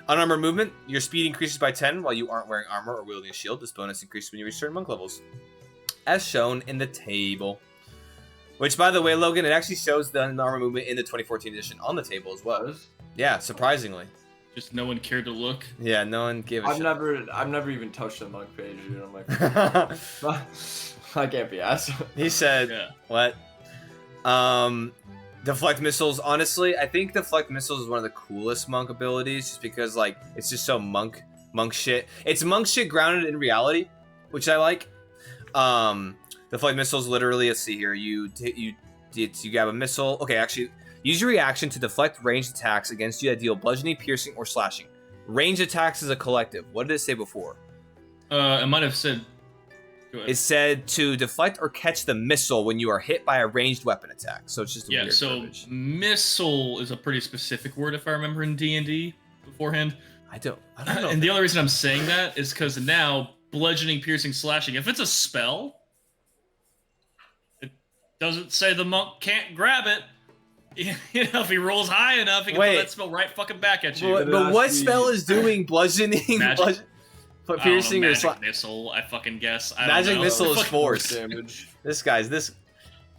Unarmored movement. Your speed increases by 10 while you aren't wearing armor or wielding a shield. This bonus increases when you reach certain monk levels, as shown in the table. Which, by the way, Logan, it actually shows the unarmored movement in the 2014 edition on the table as well. Yeah, surprisingly. Just no one cared to look. Yeah, no one gave a shit. I've never even touched the monk page, dude. I'm like, I can't be asked. He said, Yeah. what? Deflect missiles. Honestly, I think deflect missiles is one of the coolest monk abilities, just because like it's just so monk shit. It's monk shit grounded in reality, which I like. Deflect missiles. Literally, let's see here. You grab a missile. Okay, actually, use your reaction to deflect ranged attacks against you that deal bludgeoning, piercing, or slashing. Ranged attacks is a collective. What did it say before? It might have said. Go ahead. It said to deflect or catch the missile when you are hit by a ranged weapon attack. So it's just a weird so verbiage. missile is a pretty specific word if I remember in D&D beforehand. I don't know. And the only reason I'm saying that is because now bludgeoning, piercing, slashing. If it's a spell, it doesn't say the monk can't grab it. You know, if he rolls high enough, he can Wait. throw that spell right fucking back at you. But what spell is doing bludgeoning, Magic? piercing, or magic missile? I fucking guess. I Magic don't know. missile is Fucking- force. Damage. This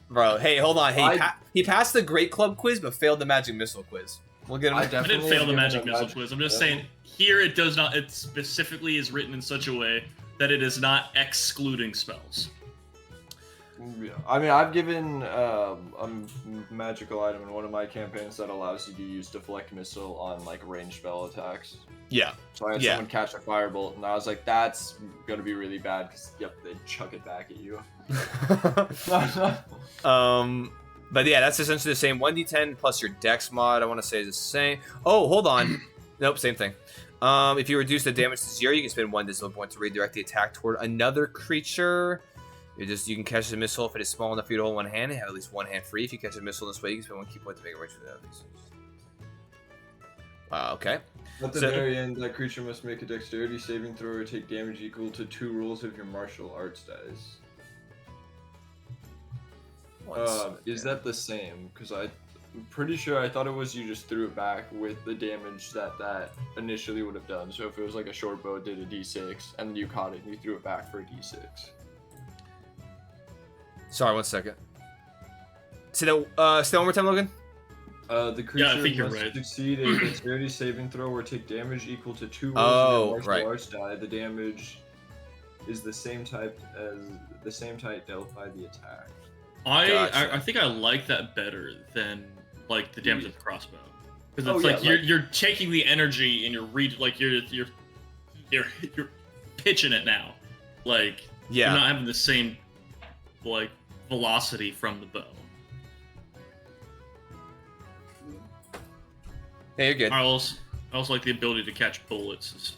bro. Hey, hold on. Hey, he passed the Great Club quiz, but failed the Magic Missile quiz. We'll get him. I didn't fail the give magic him a missile quiz. I'm just saying here it does not. It specifically is written in such a way that it is not excluding spells. Yeah. I mean, I've given a magical item in one of my campaigns that allows you to use deflect missile on like ranged spell attacks. Yeah. So I had someone catch a firebolt, and I was like, "That's gonna be really bad." Because they chuck it back at you. But yeah, that's essentially the same. 1d10 plus your dex mod, I want to say, is the same. Oh, hold on. Nope, same thing. If you reduce the damage to 0, you can spend 1 discipline point to redirect the attack toward another creature. You can catch a missile if it is small enough for you to hold one hand and have at least one hand free. If you catch a missile this way, you can spend 1 key point to make a range for that. Wow, okay. At the very end, that creature must make a dexterity saving throw or take damage equal to 2 rolls of your martial arts dice. Is that the same? Because I'm pretty sure I thought it was you just threw it back with the damage that initially would have done. So if it was like a short bow, it did a d6, and then you caught it and you threw it back for a d6. Sorry, 1 second. Say that one more time, Logan. The creature I think you're must right. succeed a dexterity saving throw or take damage equal to 2 rolls of your martial arts die. The damage is the same type dealt by the attack. Gotcha. Oh, I think I like that better than like the damage of the crossbow, because it's you're taking the energy and you're pitching it now, like you're not having the same like velocity from the bow. Hey, you're good. I also like the ability to catch bullets.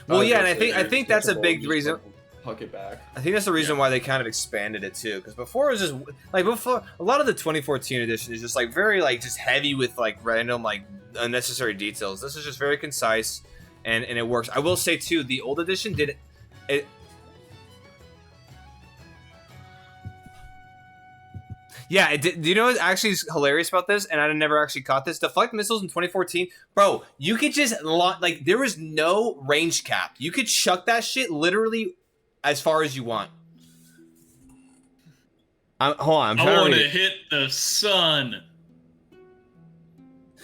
Well, yeah, and I think that's a big reason. Huck it back. I think that's the reason why they kind of expanded it too, because before it was just like a lot of the 2014 edition is just like very like just heavy with like random like unnecessary details. This is just very concise, and it works. I will say too, the old edition did it. Yeah, it did. Do you know what actually is hilarious about this? And I never actually caught this. Deflect missiles in 2014, bro. You could just like there was no range cap. You could chuck that shit literally as far as you want. Hold on. I want to hit the sun.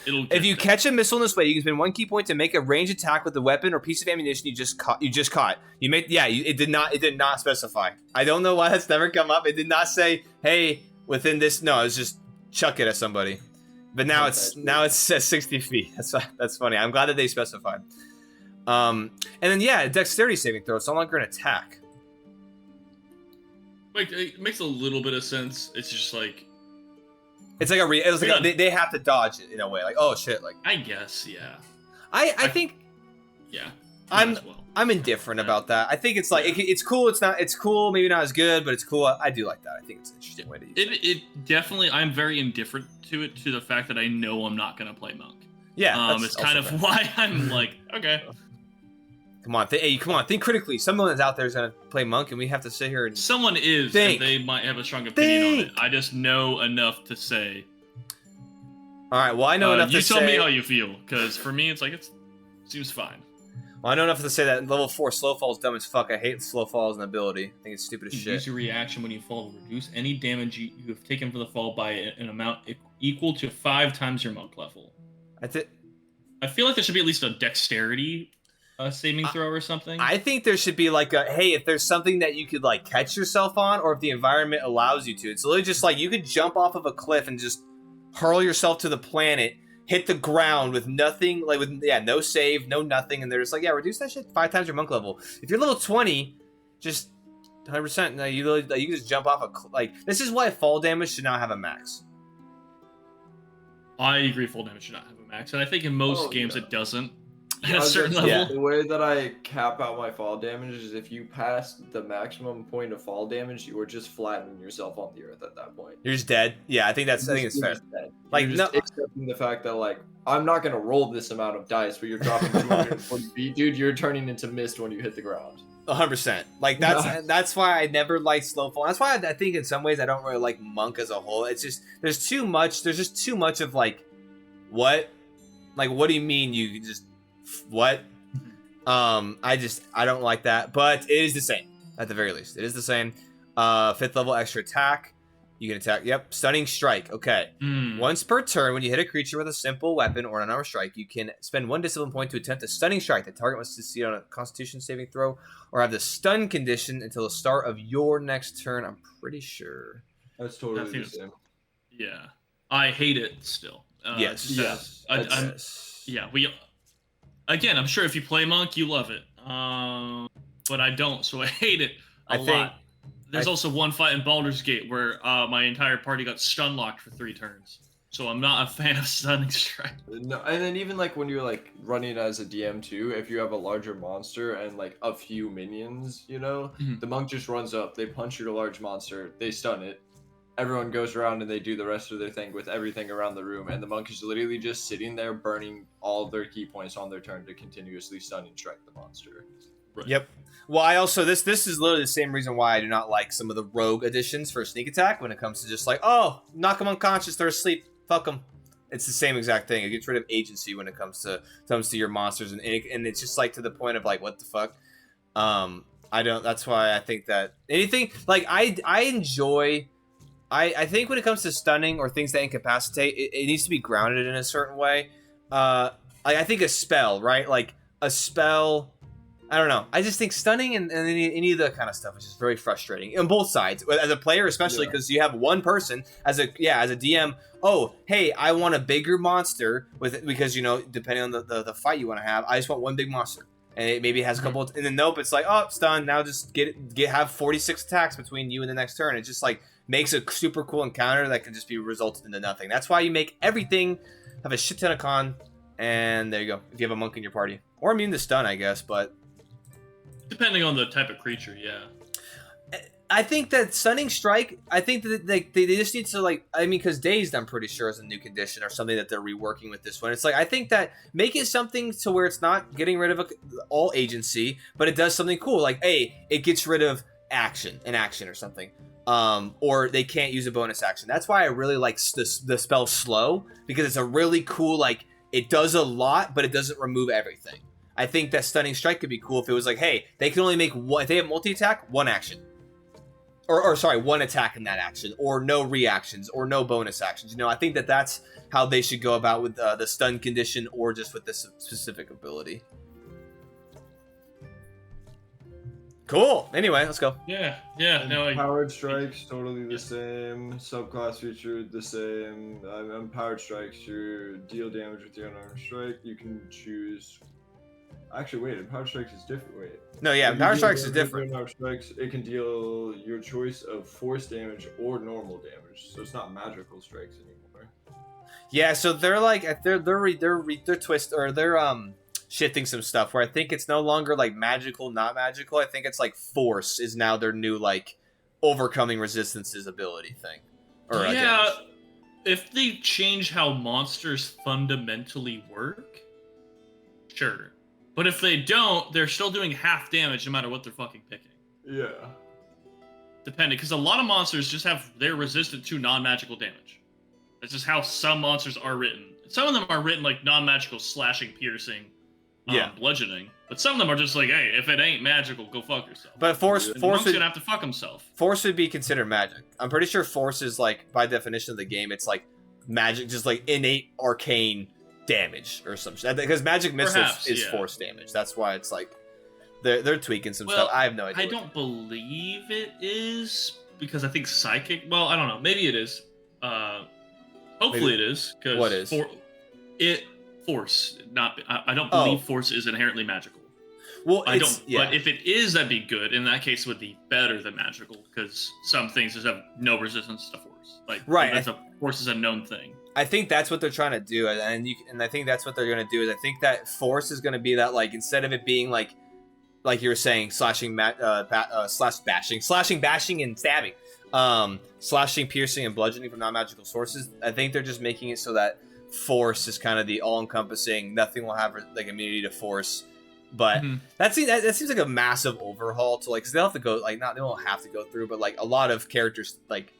If you catch a missile in this way, you can spend 1 key point to make a range attack with the weapon or piece of ammunition you just caught. It did not specify. I don't know why that's never come up. It did not say, hey, within this. No, it's just chuck it at somebody. But now it says 60 feet. That's funny. I'm glad that they specified. And then dexterity saving throw. It's no longer an attack. Like it makes a little bit of sense. It's just like they have to dodge it in a way. Like, oh shit, like I guess, yeah. I think I'm indifferent about that. I think it's like it's cool. It's cool. Maybe not as good, but it's cool. I do like that. I think it's an interesting way to use it. It definitely. I'm very indifferent to it, to the fact that I know I'm not gonna play monk. Yeah, it's kind of why I'm like, okay. Come on, think critically. Someone that's out there is gonna play monk, and we have to sit here and someone is. Think. And they might have a strong opinion on it. I just know enough to say. All right. Well, I know enough to say. You tell me how you feel, because for me, it's like it seems fine. Well, I know enough to say that level 4 slow fall is dumb as fuck. I hate slow fall as an ability. I think it's stupid as shit. Use your reaction when you fall to reduce any damage you have taken for the fall by an amount equal to 5 times your monk level. That's it. I feel like there should be at least a dexterity saving throw or something. I think there should be like if there's something that you could like catch yourself on, or if the environment allows you to. It's literally just like you could jump off of a cliff and just hurl yourself to the planet, hit the ground with nothing, like with no save, no nothing, and they're just like, reduce that shit 5 times your monk level. If you're level 20, just 100%. No, you can just jump off this is why fall damage should not have a max. I agree, fall damage should not have a max, and I think in most games it doesn't. Yeah, at a certain level. The way that I cap out my fall damage is if you pass the maximum point of fall damage, you are just flattening yourself on the earth at that point. You're just dead. Yeah, I think it's fair. Like, you're just accepting the fact that like I'm not gonna roll this amount of dice, but you're dropping 240 feet, dude. You're turning into mist when you hit the ground. 100%. Like that's why I never liked slow fall. That's why I think in some ways I don't really like monk as a whole. It's just there's just too much of like what do you mean you just what? I don't like that, but it is the same at the very least. It is the same. 5th level extra attack. You can attack. Yep. Stunning strike. Okay. Once per turn, when you hit a creature with a simple weapon or an unarmed strike, you can spend 1 discipline point to attempt a stunning strike. The target must succeed on a Constitution saving throw or have the stun condition until the start of your next turn. I'm pretty sure. That's totally the same. Yeah. I hate it still. Yes. Again, I'm sure if you play monk, you love it. But I don't, so I hate it a lot. There's also one fight in Baldur's Gate where my entire party got stun locked for 3 turns. So I'm not a fan of Stunning Strike. No, and then even like when you're like running as a DM too, if you have a larger monster and like a few minions, you know, Mhm. the monk just runs up, they punch your large monster, they stun it. Everyone goes around and they do the rest of their thing with everything around the room, and the monk is literally just sitting there burning all of their key points on their turn to continuously stun and strike the monster. Right. Yep. Well, I also this is literally the same reason why I do not like some of the rogue additions for sneak attack when it comes to just like, oh, knock them unconscious, they're asleep, fuck them. It's the same exact thing. It gets rid of agency when it comes to your monsters, and it's just like to the point of like, what the fuck. I don't. That's why I think that anything like I enjoy. I think when it comes to stunning or things that incapacitate, it needs to be grounded in a certain way. I think a spell, right? Like a spell. I don't know. I just think stunning and any of the kind of stuff is just very frustrating on both sides. As a player, especially because you have one person as a DM. Oh, hey, I want a bigger monster because you know, depending on the fight you want to have, I just want one big monster, and it maybe has a couple. And then nope, it's like, oh, stun. Now just have 46 attacks between you and the next turn. It just like makes a super cool encounter that can just be resulted into nothing. That's why you make everything have a shit ton of con, and there you go. If you have a monk in your party, or immune to stun, I guess, but. Depending on the type of creature, yeah. I think that Stunning Strike, I think that they just need to, like, I mean, because Dazed, I'm pretty sure, is a new condition or something that they're reworking with this one. It's like, I think that make it something to where it's not getting rid of all agency, but it does something cool. Like, hey, it gets rid of an action or something. Or they can't use a bonus action. That's why I really like the spell Slow, because it's a really cool, like, it does a lot, but it doesn't remove everything. I think that Stunning Strike could be cool if it was like, hey, they can only make one, if they have multi-attack, one action. Or sorry, one attack in that action, or no reactions, or no bonus actions. You know, I think that that's how they should go about with the stun condition, or just with this specific ability. Cool. Anyway, let's go. Yeah. And powered strikes, totally the same. Subclass feature, the same. Powered strikes, you deal damage with your unarmed strike. You can choose. Actually, wait. Power strikes is different. Wait. No, yeah, power strikes is different. Power strikes, it can deal your choice of force damage or normal damage, so it's not magical strikes anymore. Yeah, so they're like they're twist or they're shifting some stuff where I think it's no longer like magical, not magical. I think it's like force is now their new like overcoming resistances ability thing. Or yeah, if they change how monsters fundamentally work, sure. But if they don't, they're still doing half damage no matter what they're fucking picking. Yeah. Depending, because a lot of monsters just they're resistant to non-magical damage. That's just how some monsters are written. Some of them are written like non-magical slashing, piercing, bludgeoning. But some of them are just like, hey, if it ain't magical, go fuck yourself. But force would have to fuck himself. Force would be considered magic. I'm pretty sure force is like, by definition of the game, it's like magic, just like innate arcane damage or some shit, because magic missiles is force damage. That's why it's like they're tweaking some stuff. I have no idea. I don't believe it is, because I think psychic. Well, I don't know. Maybe it is. Hopefully it is. Cause what is force? Not. I don't believe force is inherently magical. Well, I don't. Yeah. But if it is, that'd be good. In that case, it would be better than magical, because some things just have no resistance to force. Like force is a known thing. I think that's what they're trying to do, and I think that's what they're going to do. Is I think that force is going to be that, like, instead of it being like you were saying, slashing, bashing, and stabbing, slashing, piercing, and bludgeoning from non-magical sources. I think they're just making it so that force is kind of the all-encompassing. Nothing will have like immunity to force, but that seems like a massive overhaul to, like, because they'll have to go, like, they won't have to go through, but like a lot of characters like.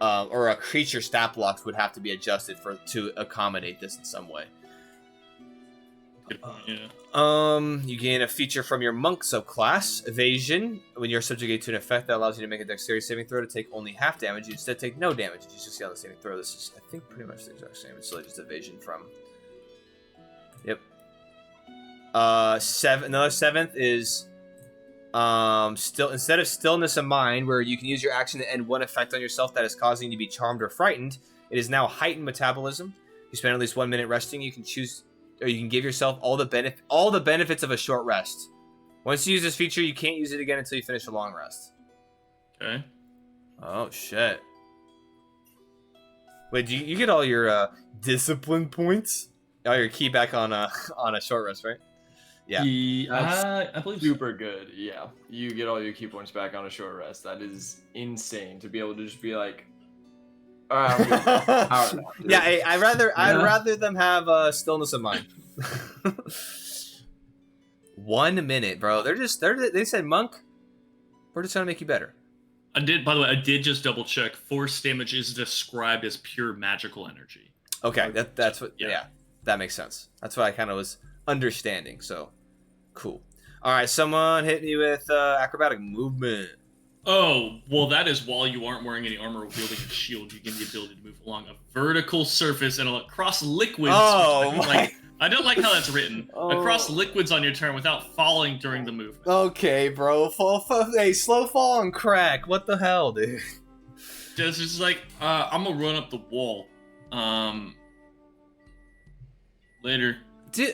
Or a creature stat blocks would have to be adjusted to accommodate this in some way. Good point, yeah. You gain a feature from your monk subclass, evasion. When you're subjugated to an effect that allows you to make a dexterity saving throw to take only half damage, you instead take no damage. You just see on the saving throw. This is, I think, pretty much the exact same. It's really just evasion from. Yep. Another seventh is. Still, instead of stillness of mind, where you can use your action to end one effect on yourself that is causing you to be charmed or frightened, it is now heightened metabolism. You spend at least 1 minute resting. You can choose, or you can give yourself all the benefits of a short rest. Once you use this feature, you can't use it again until you finish a long rest. Okay. Oh shit. Wait, do you get all your discipline points? Oh, your key back on a short rest, right? Yeah. I believe Super good. Yeah, you get all your key points back on a short rest. That is insane to be able to just be like, all right, I'm good. Power nap, dude. Yeah, I'd rather them have stillness of mind. 1 minute, bro. They said, Monk, we're just trying to make you better. By the way, I did just double check. Force damage is described as pure magical energy. Okay, that's what. Yeah, that makes sense. That's what I kind of was understanding. So, cool. All right, someone hit me with acrobatic movement. Oh, well, that is while you aren't wearing any armor or wielding a shield, you gain the ability to move along a vertical surface and across liquids. Oh, I don't like how that's written. Oh. Across liquids on your turn without falling during the movement. Okay, bro. Hey, slow fall and crack. What the hell, dude? Just like, I'm gonna run up the wall. Later.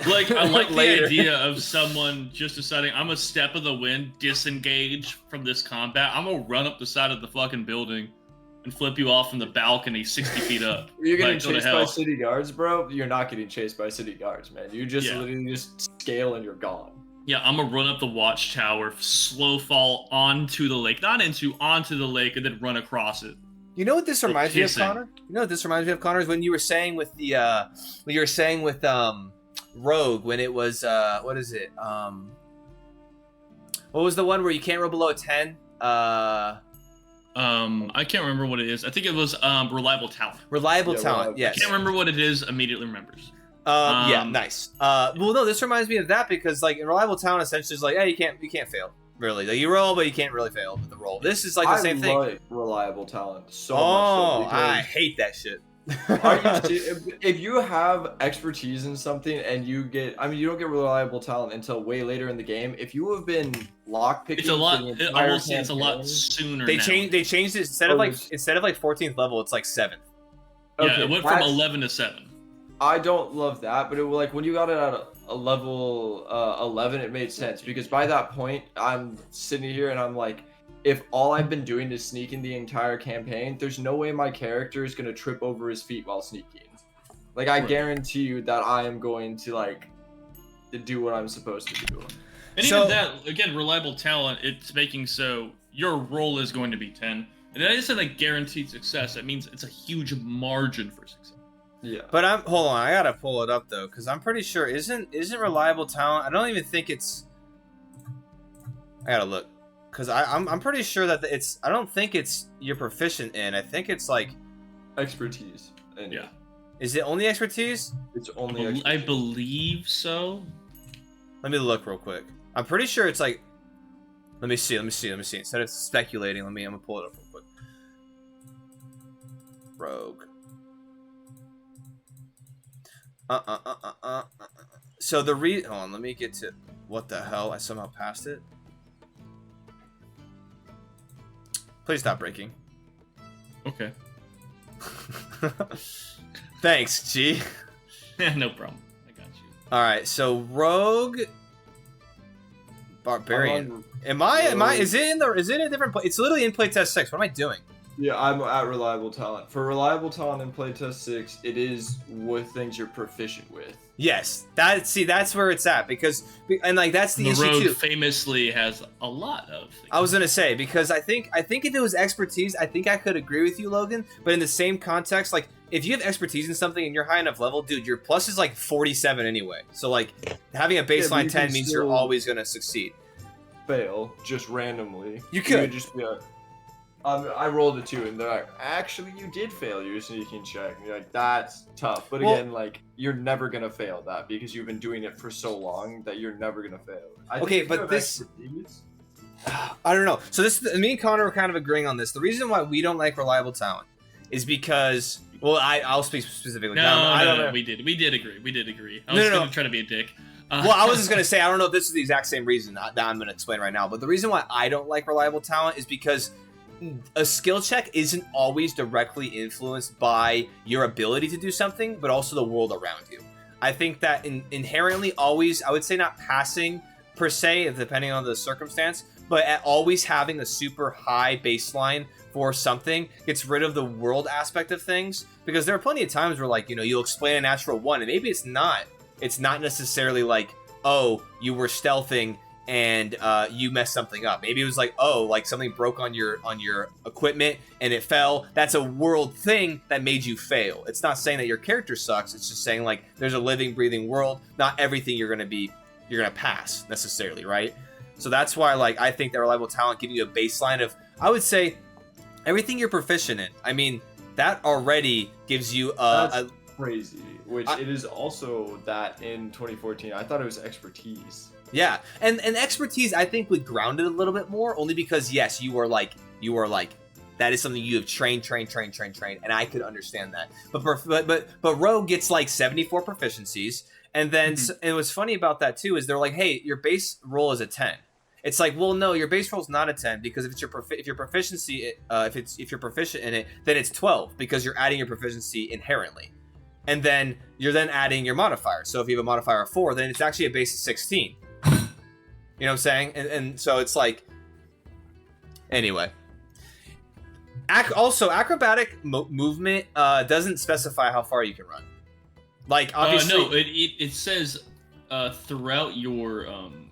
Like, I like the idea of someone just deciding, I'm a step of the wind, disengage from this combat. I'm gonna run up the side of the fucking building and flip you off from the balcony 60 feet up. You're getting Like, go to chased hell. by city guards, bro. You're not getting chased by city guards, man. You just literally just scale and you're gone. Yeah, I'm gonna run up the watchtower, slow fall onto the lake, onto the lake, and then run across it. You know what this reminds me of, Kissing. Connor? You know what this reminds me of, Connor? Is when you were saying with the Rogue, when it was what is it? What was the one where you can't roll below a 10? I can't remember what it is. I think it was reliable talent. Reliable talent. Yes. I can't remember what it is. Immediately remembers. Yeah, nice. Well, no, this reminds me of that because like in reliable talent, essentially is like, hey, you can't fail. Really, like, you roll, but you can't really fail with the roll. This is like the same thing. I like reliable talent so Oh, much. I hate that shit. If you have expertise in something and you get, I mean, you don't get reliable talent until way later in the game. If you have been lockpicking, It's a lot. for the I will entire say it's a lot campaign- sooner. They now. changed it instead of like 14th level, it's like 7th. Yeah, Okay, it went from that's- 11 to 7. I don't love that, but it was like when you got it at a level 11, it made sense because by that point, I'm sitting here and I'm like, if all I've been doing is sneaking the entire campaign, there's no way my character is gonna trip over his feet while sneaking. Like, I Right. guarantee you that I am going to like do what I'm supposed to do. And So- even that, again, reliable talent, it's making so your roll is going to be 10. And that isn't a guaranteed success. That means it's a huge margin for success. Yeah. But hold on, I gotta pull it up though, because I'm pretty sure isn't reliable talent. I don't even think it's. I gotta look, because I'm pretty sure that I don't think it's you're proficient in. I think it's like. Expertise. And Yeah. Is it only expertise? It's only I expertise. believe so. Let me look real quick. I'm pretty sure it's like. Let me see. Instead of speculating, I'm gonna pull it up real quick. Rogue. So hold on, let me get to what the hell? I somehow passed it. Please stop breaking. Okay. Thanks, G. No problem. I got you. All right, so Rogue, Barbarian. Am I? Is it in a different place? It's literally in playtest 6. What am I doing? Yeah, I'm at reliable talent. For reliable talent in playtest 6, it is with things you're proficient with. Yes, that's where it's at because like that's the issue Rogue too. famously has a lot of things. I was gonna say because I think if it was expertise, I think I could agree with you, Logan. But in the same context, like if you have expertise in something and you're high enough level, dude, your plus is like 47 anyway. So like having a baseline you 10 can means you're still- always gonna succeed. Fail just randomly. You could. would just be like, I rolled a 2, and they're like, actually, you did fail your sneaking check. And you're like, that's tough. But Well- again, like, you're never gonna fail that because you've been doing it for so long that you're never gonna fail. I think Okay, if you but have this- expertise- I don't know. So me and Connor are kind of agreeing on this. The reason why we don't like reliable talent is because I'll speak specifically. No, we did agree. I was gonna try to be a dick. Well, I was just gonna say I don't know if this is the exact same reason that I'm gonna explain right now. But the reason why I don't like reliable talent is because a skill check isn't always directly influenced by your ability to do something, but also the world around you. I think that inherently always, I would say not passing per se, depending on the circumstance, but at always having a super high baseline for something gets rid of the world aspect of things, because there are plenty of times where, like, you know, you'll explain a natural one and maybe it's not necessarily like, oh, you were stealthing and you messed something up. Maybe it was like, oh, like something broke on your equipment and it fell. That's a world thing that made you fail. It's not saying that your character sucks. It's just saying, like, there's a living, breathing world. Not everything you're gonna pass necessarily, right? So that's why, like, I think that reliable talent giving you a baseline of, I would say, everything you're proficient in. I mean, that already gives you That's crazy. Which it is also that in 2014, I thought it was expertise. Yeah, and expertise, I think, would ground it a little bit more, only because, yes, you are like that is something you have trained, and I could understand that. But Rogue gets like 74 proficiencies, and then and what's funny about that too is they're like, hey, your base roll is a 10. It's like, well, no, your base roll is not a 10, because if you're proficient in it, then it's 12, because you're adding your proficiency inherently. And then you're then adding your modifier. So if you have a modifier of 4, then it's actually a base of 16. You know what I'm saying? And so it's like, anyway. Also, acrobatic movement doesn't specify how far you can run. Like, obviously, no, it says throughout your on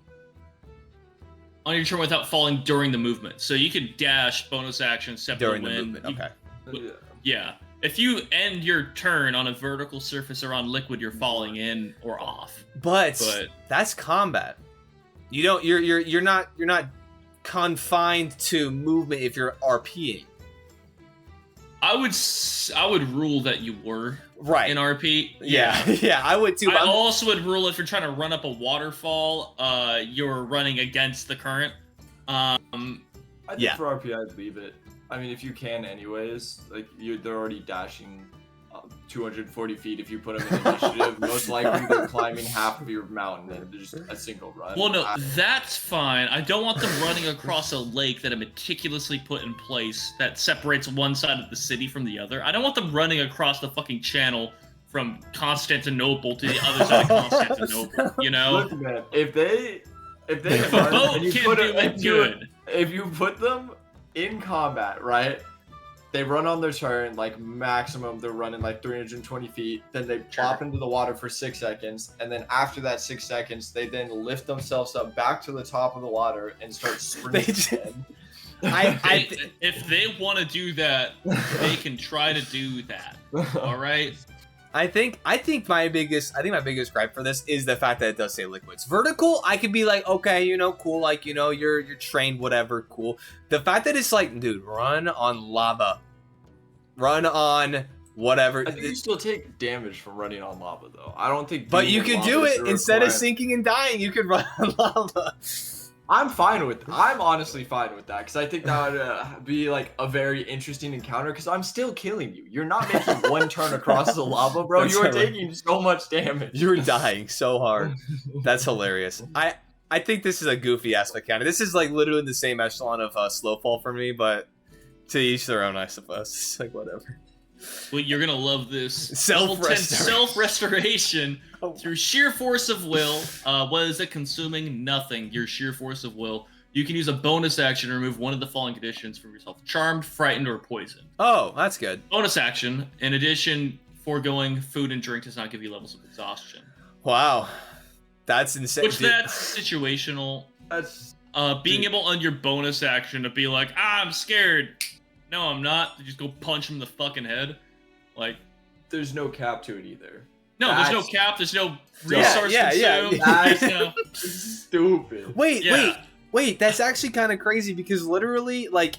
your turn without falling during the movement. So you could dash, bonus action, step during the the wind. movement. Okay. Yeah. If you end your turn on a vertical surface or on liquid, you're falling in or off. But that's combat. You don't. You're not confined to movement if you're RPing. I would rule that you were right in RP. Yeah, I would too. I also would rule if you're trying to run up a waterfall, you're running against the current. I think for RP, I'd leave it. I mean, if you can, anyways, like they're already dashing 240 feet. If you put them in initiative, most likely they're climbing half of your mountain and just a single run. Well, no, that's fine. I don't want them running across a lake that I meticulously put in place that separates one side of the city from the other. I don't want them running across the fucking channel from Constantinople to the other side of Constantinople. You know, look, man, if they if a boat can do it good, if you put them in combat, right? They run on their turn, like maximum, they're running like 320 feet. Then they plop into the water for 6 seconds. And then after that 6 seconds, they then lift themselves up back to the top of the water and start sprinting. If they want to do that, they can try to do that. All right. I think my biggest gripe for this is the fact that it does say liquids. Vertical, I could be like, okay, you know, cool, like, you know, you're trained, whatever, cool. The fact that it's like, dude, run on lava, run on whatever. I think you still take damage from running on lava, though. I don't think. But you could do it instead of sinking and dying. You could run on lava. I'm honestly fine with that, because I think that would be like a very interesting encounter, because I'm still killing you. You're not making one turn across the lava, bro. You are taking so much damage. You're dying so hard. That's hilarious. I think this is a goofy ass mechanic. This is like literally in the same echelon of Slowfall for me, but to each their own, I suppose. It's like, whatever. Well, you're gonna love this. Self-restoration through sheer force of will. What is it? Consuming nothing. Your sheer force of will. You can use a bonus action to remove one of the following conditions from yourself: charmed, frightened, or poisoned. Oh, that's good. Bonus action. In addition, foregoing food and drink does not give you levels of exhaustion. Wow, that's insane. Which that's situational. That's being able on your bonus action to be like, I'm scared. No, I'm not. Just go punch him in the fucking head. Like, there's no cap to it either. No, there's no cap. There's no resource consumed. That's stupid. Wait. That's actually kind of crazy, because literally, like,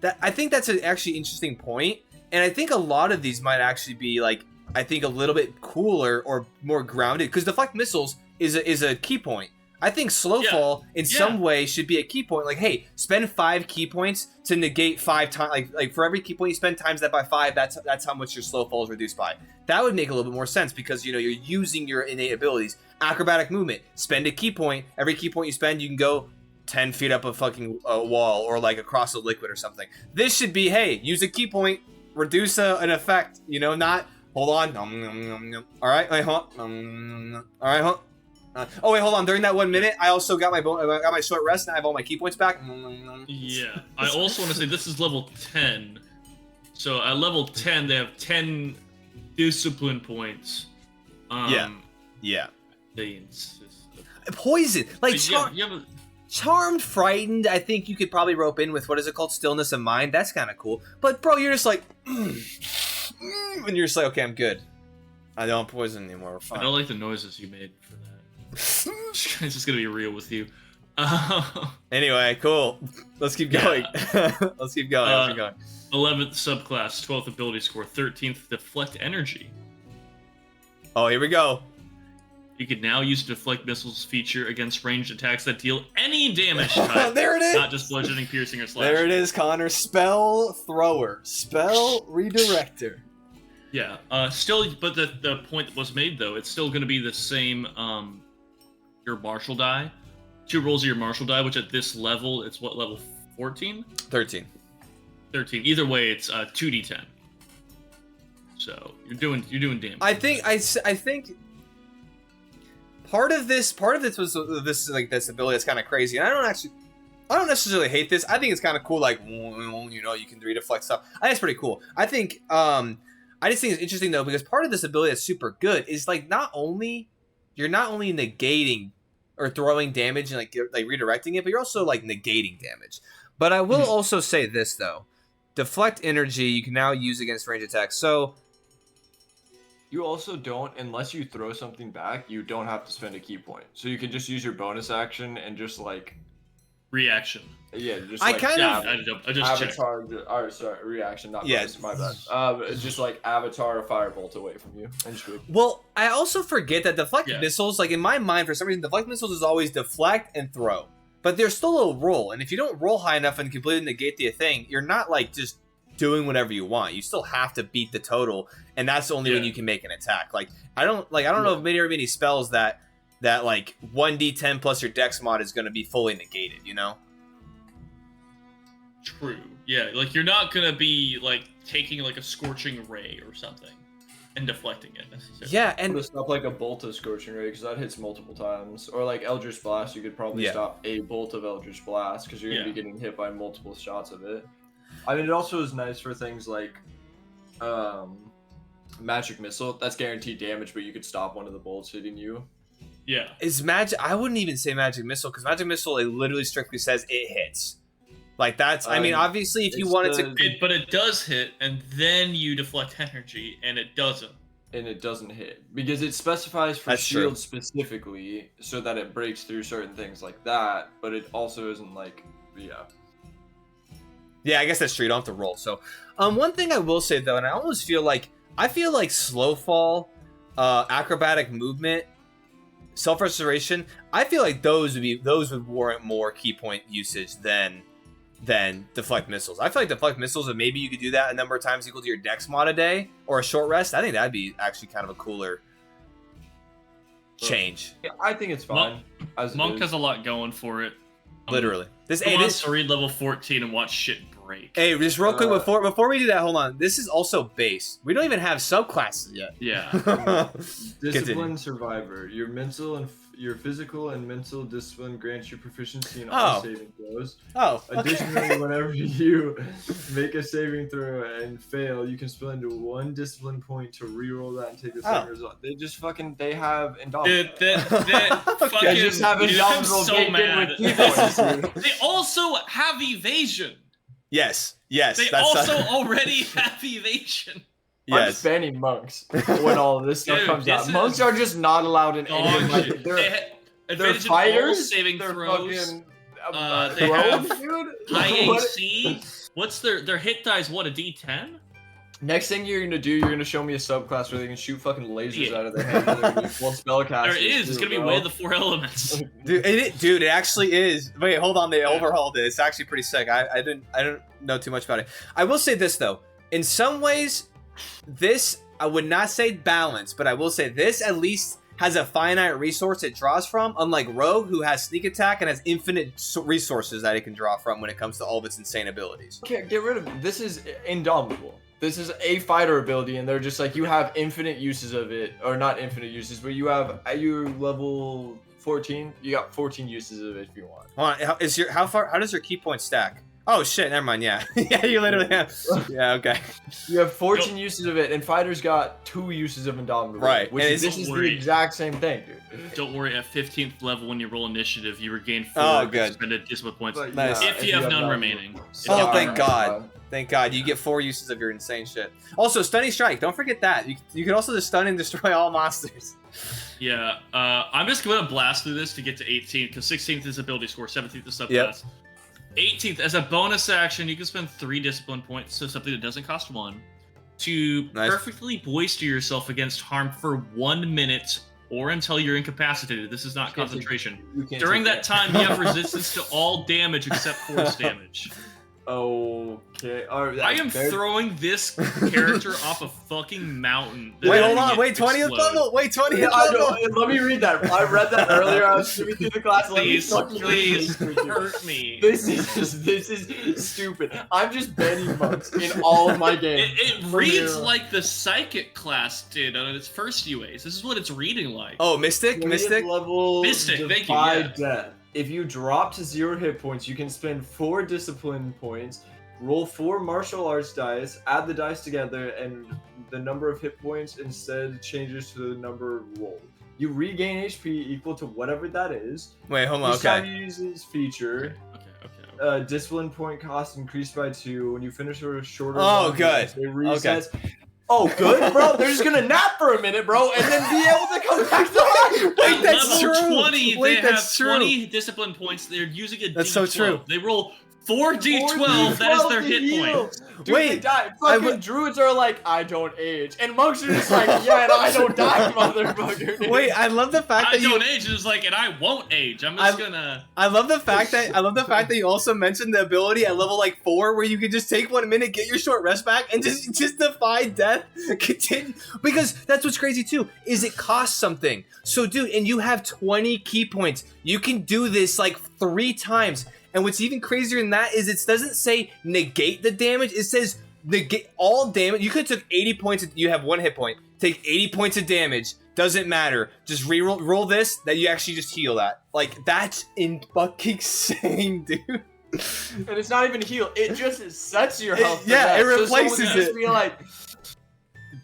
that. I think that's an actually interesting point, and I think a lot of these might actually be like, I think a little bit cooler or more grounded, because deflect missiles is a key point. I think Slowfall in some way should be a key point. Like, hey, spend 5 key points to negate 5 times. Like for every key point you spend times that by 5. That's how much your Slowfall is reduced by. That would make a little bit more sense, because you know you're using your innate abilities. Acrobatic movement. Spend a key point. Every key point you spend, you can go 10 feet up a fucking wall, or like across a liquid or something. This should be, hey, use a key point, reduce an effect. You know, not hold on. All right, wait, hold on. All right, hold. Oh wait, hold on. During that 1 minute, I also got I got my short rest, and I have all my key points back. Yeah. I also want to say this is level 10. So at level 10, they have 10 discipline points. Yeah. They insist. Poison, like You have a, charmed, frightened. I think you could probably rope in with what is it called, stillness of mind. That's kind of cool. But bro, you're just like, and you're just like, okay, I'm good. I don't poison anymore. We're fine. I don't like the noises you made for that. It's just gonna be real with you. Anyway, cool. Let's keep going. Let's keep going. Let's keep going. 11th subclass, 12th ability score, 13th deflect energy. Oh, here we go. You can now use deflect missiles feature against ranged attacks that deal any damage type. There it is. Not just bludgeoning, piercing, or slashing. There it is, Connor. Spell thrower. Spell redirector. Yeah. Still, but the point that was made though, it's still going to be the same. Your martial die, 2 rolls of your martial die, which at this level, it's what level 14? 13. 13. Either way, it's 2d10. So you're doing damage. I think part of this was this like this ability that's kind of crazy, and I don't necessarily hate this. I think it's kind of cool, like you can redeflect stuff. I think it's pretty cool. I think I just think it's interesting though, because part of this ability that's super good is like you're not only negating or throwing damage and like redirecting it, but you're also like negating damage. But I will also say this though. Deflect energy you can now use against range attacks. So you also don't, unless you throw something back, you don't have to spend a key point. So you can just use your bonus action and just like reaction. Yeah, just I like I just avatar. Sorry, reaction, not bonus. My bad. Just like avatar a firebolt away from you and shoot. Well, I also forget that deflect missiles, like in my mind, for some reason, deflect missiles is always deflect and throw, but there's still a roll, and if you don't roll high enough and completely negate the thing, you're not like just doing whatever you want. You still have to beat the total, and that's only when you can make an attack. Like I don't know if many spells that like 1d10 plus your dex mod is going to be fully negated. You know. True. Yeah, like you're not gonna be like taking like a scorching ray or something and deflecting it necessarily. Yeah, and stop like a bolt of scorching ray because that hits multiple times. Or like Eldritch Blast, you could probably stop a bolt of Eldritch Blast because you're gonna be getting hit by multiple shots of it. I mean, it also is nice for things like Magic Missile. That's guaranteed damage, but you could stop one of the bolts hitting you. Yeah. Is magic? I wouldn't even say Magic Missile because Magic Missile it literally strictly says it hits. Like that's, I mean, obviously, if you wanted to, but it does hit, and then you deflect energy, and it doesn't. And it doesn't hit because it specifies for shield specifically, so that it breaks through certain things like that. But it also isn't like, yeah, I guess that's true. You don't have to roll. So, one thing I will say though, and I almost feel like slow fall, acrobatic movement, self restoration. I feel like those would warrant more key point usage than deflect missiles. I feel like deflect missiles, and maybe you could do that a number of times equal to your dex mod a day or a short rest. I think that'd be actually kind of a cooler change. Yeah, I think it's fine. Monk has a lot going for it. Literally, this to read level 14 and watch shit break. Hey, just real quick before we do that, hold on. This is also base. We don't even have subclasses yet. Yeah. Discipline Survivor. Your physical and mental discipline grants you proficiency in all saving throws. Additionally, whenever you make a saving throw and fail, you can spend 1 discipline point to reroll that and take the same result. They have Indomitable. They just have Indomitable. So mad. They also have evasion. Yes. They also already have evasion. Yes. I'm just banning monks when all of this stuff comes out. Monks are just not allowed in any. Like, they're fighters. Saving throws. Fucking, they have high AC. What's their hit dice? What, a D10? Next thing you're gonna do, you're gonna show me a subclass where they can shoot fucking lasers out of their hands. They're gonna be full spellcasters. There is. It's gonna be way of the 4 elements. Dude, it actually is. Wait, hold on. They overhauled it. It's actually pretty sick. I don't know too much about it. I will say this though. In some ways, this, I would not say balance, but I will say this at least has a finite resource it draws from, unlike Rogue, who has sneak attack and has infinite resources that it can draw from when it comes to all of its insane abilities. Okay, get rid of it. This is Indomitable. This is a fighter ability, and they're just like, you have infinite uses of it, or not infinite uses, but you have, at your level 14, you got 14 uses of it if you want. Hold on, how does your key point stack? Oh shit, never mind, yeah. Yeah, you literally have. Yeah, okay. You have 14 uses of it, and fighters got 2 uses of Indomitable. Right, Which and this is the exact same thing, dude. Don't worry, at 15th level when you roll initiative, you regain 4 expended discipline points. But, Nice. If you have none remaining. Oh, thank God. Thank God. You get 4 uses of your insane shit. Also, Stunning Strike. Don't forget that. You can also just stun and destroy all monsters. Yeah, I'm just going to blast through this to get to 18th, because 16th is ability score, 17th is subclass. Yep. 18th, as a bonus action, you can spend 3 discipline points, so something that doesn't cost 1, to perfectly bolster yourself against harm for 1 minute or until you're incapacitated. This is not concentration. During that time, you have resistance to all damage except force damage. Okay. I am throwing this character off a fucking mountain. Wait, hold on. Wait, 20th level. Wait, 20th level. Let me read that. I read that earlier. I was skimming through the class. Please hurt me. This is stupid. I'm just banning monks in all of my games. It reads like the Psychic class did on its first UAs. This is what it's reading like. Oh, Mystic? Mystic? Level Mystic, thank you. Yeah. Death. If you drop to 0 hit points, you can spend 4 discipline points, roll 4 martial arts dice, add the dice together, and the number of hit points instead changes to the number rolled. You regain HP equal to whatever that is. Wait, hold on. Each Okay. time you use this feature, discipline point cost increased by 2. When you finish with a shorter good. it resets. Oh, good, bro. They're just gonna nap for a minute, bro, and then be able to come back to life. Wait, that's level true. 20, Wait, they that's have true. 20 discipline points. They're using a That's D12. so true. They roll 4d12. That is their hit point. Dude, Wait, they die. Fucking druids are like, I don't age, and monks are just like, yeah, and I don't die, motherfucker. Wait, I love the fact I that you don't age. It's like, and I won't age. I'm just gonna. I love the fact that you also mentioned the ability at level like 4 where you can just take 1 minute, get your short rest back, and just defy death. Continue, because that's what's crazy too, is it costs something. So dude, and you have 20 key points. You can do this like 3 times. And what's even crazier than that is it doesn't say negate the damage. It says negate all damage. You could have took 80 points. You have 1 hit point. Take 80 points of damage. Doesn't matter. Just roll this. That you actually just heal that. Like that's fucking insane, dude. And it's not even heal. It just sets your health. Yeah, it so replaces someone just be like,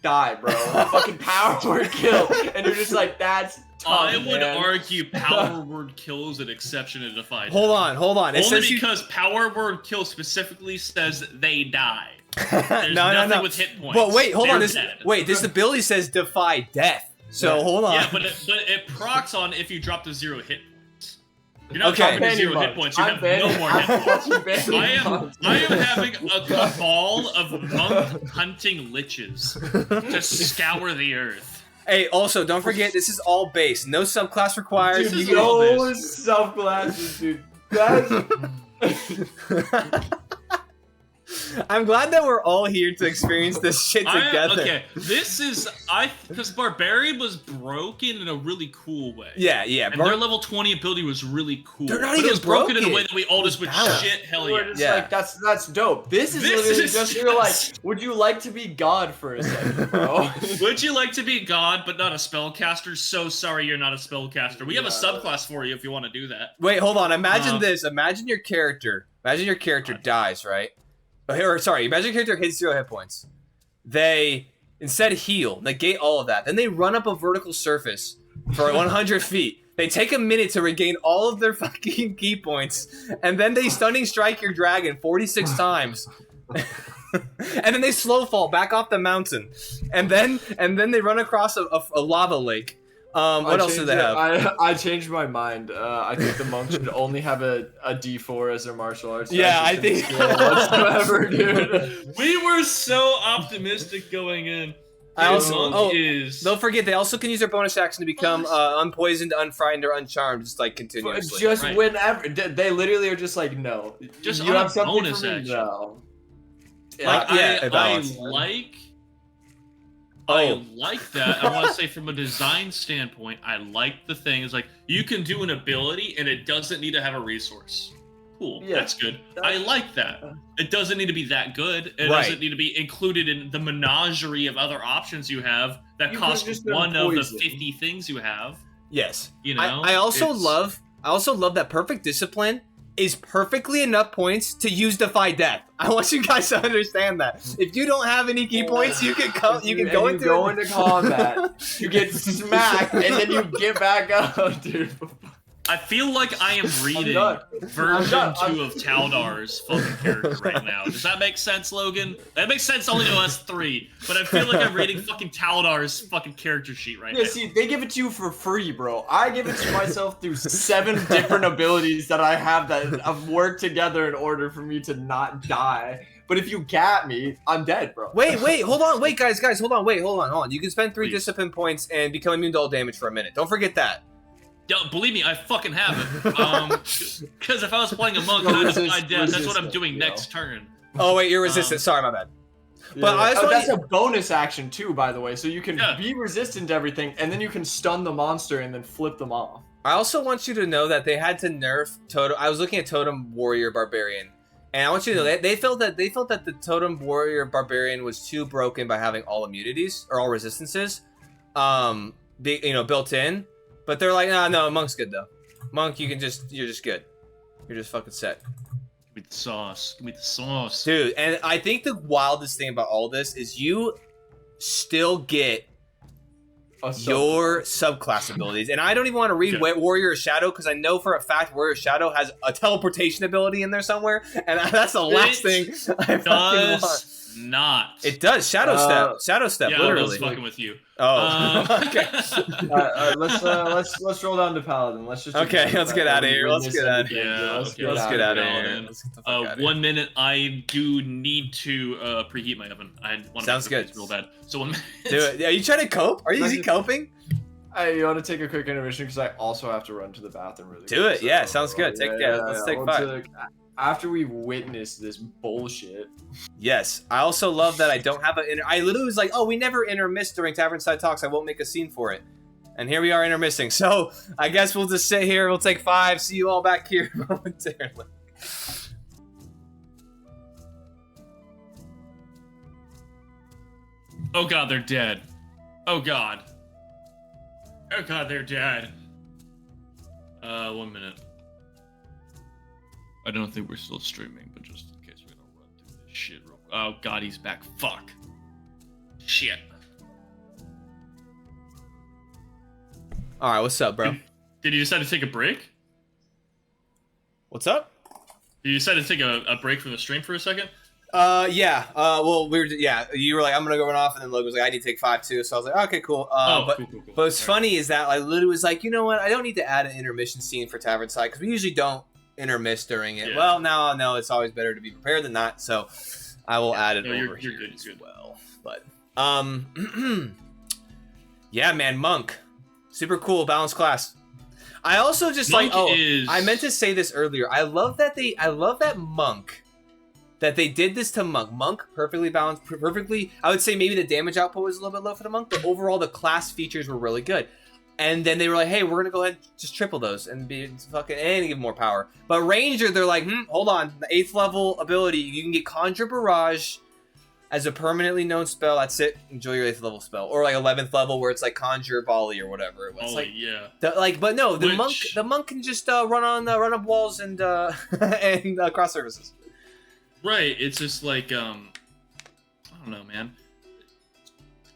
die, bro. Fucking power word kill. And you're just like, that's I would argue power word kill is an exception to defy. Hold on. It Only says because power word kill specifically says they die. There's no. nothing with hit points. But wait, hold on. They're This ability says defy death. So hold on. Yeah, but it procs on if you drop to 0 hit points. You're not Okay. dropping to 0 hit points. You have no more hit points. I am having a cabal of monk hunting liches to scour the earth. Hey, also, don't forget, this is all base. No subclass required. This is You all No this. self-classes, dude. That's... I'm glad that we're all here to experience this shit together. Okay, this is because Barbarian was broken in a really cool way. Yeah. And their level 20 ability was really cool. They're not but even it was broken in a broken. way that we all just went shit. Hell We're yeah. just like, that's dope. This is literally just you're like, would you like to be God for a second, bro? Would you like to be God but not a spellcaster? So sorry you're not a spellcaster. We have a subclass for you if you want to do that. Wait, hold on. Imagine this. Imagine your character dies, right? Imagine your character hits 0 hit points. They instead heal, negate all of that. Then they run up a vertical surface for 100 feet. They take a minute to regain all of their fucking key points, and then they stunning strike your dragon 46 times. And then they slow fall back off the mountain, and then they run across a lava lake. What else do they have? I changed my mind. I think the monks should only have a D4 as their martial arts. Yeah, I think whatsoever, dude. We were so optimistic going in. Don't forget, they also can use their bonus action to become unpoisoned, unfrightened, or uncharmed, just like continuously. Just whenever. They literally are just like, no. Just you on have a something bonus for me? action. No. Like, I Oh. like that. I want to say from a design standpoint, I like the thing is like you can do an ability and it doesn't need to have a resource. Cool. Yeah, That's good. I like that. It doesn't need to be that good. It Right. doesn't need to be included in the menagerie of other options you have that You cost could've just done one of the poison. 50 things you have. Yes. You know, I also it's- love that perfect discipline is perfectly enough points to use defy death. I want you guys to understand that. If you don't have any key points, you can go into combat. You get smacked and then you get back up, dude. I feel like I am reading done. version I'm done. 2 of Taldar's fucking character right now. Does that make sense, Logan? That makes sense only to us 3, but I feel like I'm reading fucking Taldar's fucking character sheet right Yeah, now. see, they give it to you for free, bro. I give it to myself through 7 different abilities that I have that have worked together in order for me to not die. But if you gat me, I'm dead, bro. Wait, hold on. Wait, guys, hold on. You can spend 3 Please. discipline points and become immune to all damage for a minute. Don't forget that. Yo, believe me, I fucking have it. Because if I was playing a monk and I was my death, that's what I'm doing next turn. Oh wait, you're resistant. Sorry, my bad. But I just Oh, wanna- that's a bonus action too, by the way. So you can Yeah. be resistant to everything, and then you can stun the monster and then flip them off. I also want you to know that they had to nerf Totem. I was looking at Totem Warrior Barbarian, and I want you to know that they felt that the Totem Warrior Barbarian was too broken by having all immunities or all resistances, built in. But they're like, no, Monk's good though. Monk, you're just good. You're just fucking set. Give me the sauce. Give me the sauce. Dude, and I think the wildest thing about all this is you still get your subclass abilities. And I don't even want to read Okay. Warrior Shadow because I know for a fact Warrior Shadow has a teleportation ability in there somewhere. And that's the last thing I fucking want. Does not. It does. Shadow Step, Yeah, I literally. was fucking with you. Oh, okay. Let's roll down to Paladin. Let's just Okay, let's get outta here. Let's get out of here. Yeah, Let's okay, get Let's out get of out of here. here. Let's get the fuck outta here. 1 minute. I do need to preheat my oven. I want Sounds to good. real bad. So 1 minute. Dude, are you trying to cope? Are you coping? Hey, you want to take a quick intermission because I also have to run to the bathroom really Do quick, it. Yeah, sounds good. Let's take 5. After we witness this bullshit. Yes. I also love that I don't have I literally was like, oh, we never intermiss during Tavernside Talks. I won't make a scene for it. And here we are intermissing. So I guess we'll just sit here. We'll take 5. See you all back here momentarily. Oh god, they're dead. Oh god. Oh god, they're dead. 1 minute. I don't think we're still streaming, but just in case we don't run through this shit real quick. Oh god, he's back. Fuck. Shit. All right, what's up, bro? Did you decide to take a break? What's up? Did you decide to take a break from the stream for a second? Yeah. Well, you were like, I'm gonna go run off, and then Logan was like, I need to take 5 too. So I was like, okay, cool. But cool. But what's funny is that I literally was like, you know what? I don't need to add an intermission scene for Tavernside because we usually don't intermiss during it. Yeah. Well, now no, it's always better to be prepared than not. So I will add it No, over you're here good, as good. well. But yeah, man, Monk, super cool, balanced class. I also just Monk I meant to say this earlier. I love that Monk. That they did this to Monk. Monk, perfectly balanced, perfectly... I would say maybe the damage output was a little bit low for the Monk, but overall the class features were really good. And then they were like, hey, we're going to go ahead and just triple those and be fucking... and give more power. But Ranger, they're like, hold on. The 8th level ability, you can get Conjure Barrage as a permanently known spell. That's it. Enjoy your 8th level spell. Or like 11th level where it's like Conjure Volley or whatever it was. Volley, yeah. But no, the Which- monk can just run up walls and and cross surfaces. Right, it's just like, I don't know, man.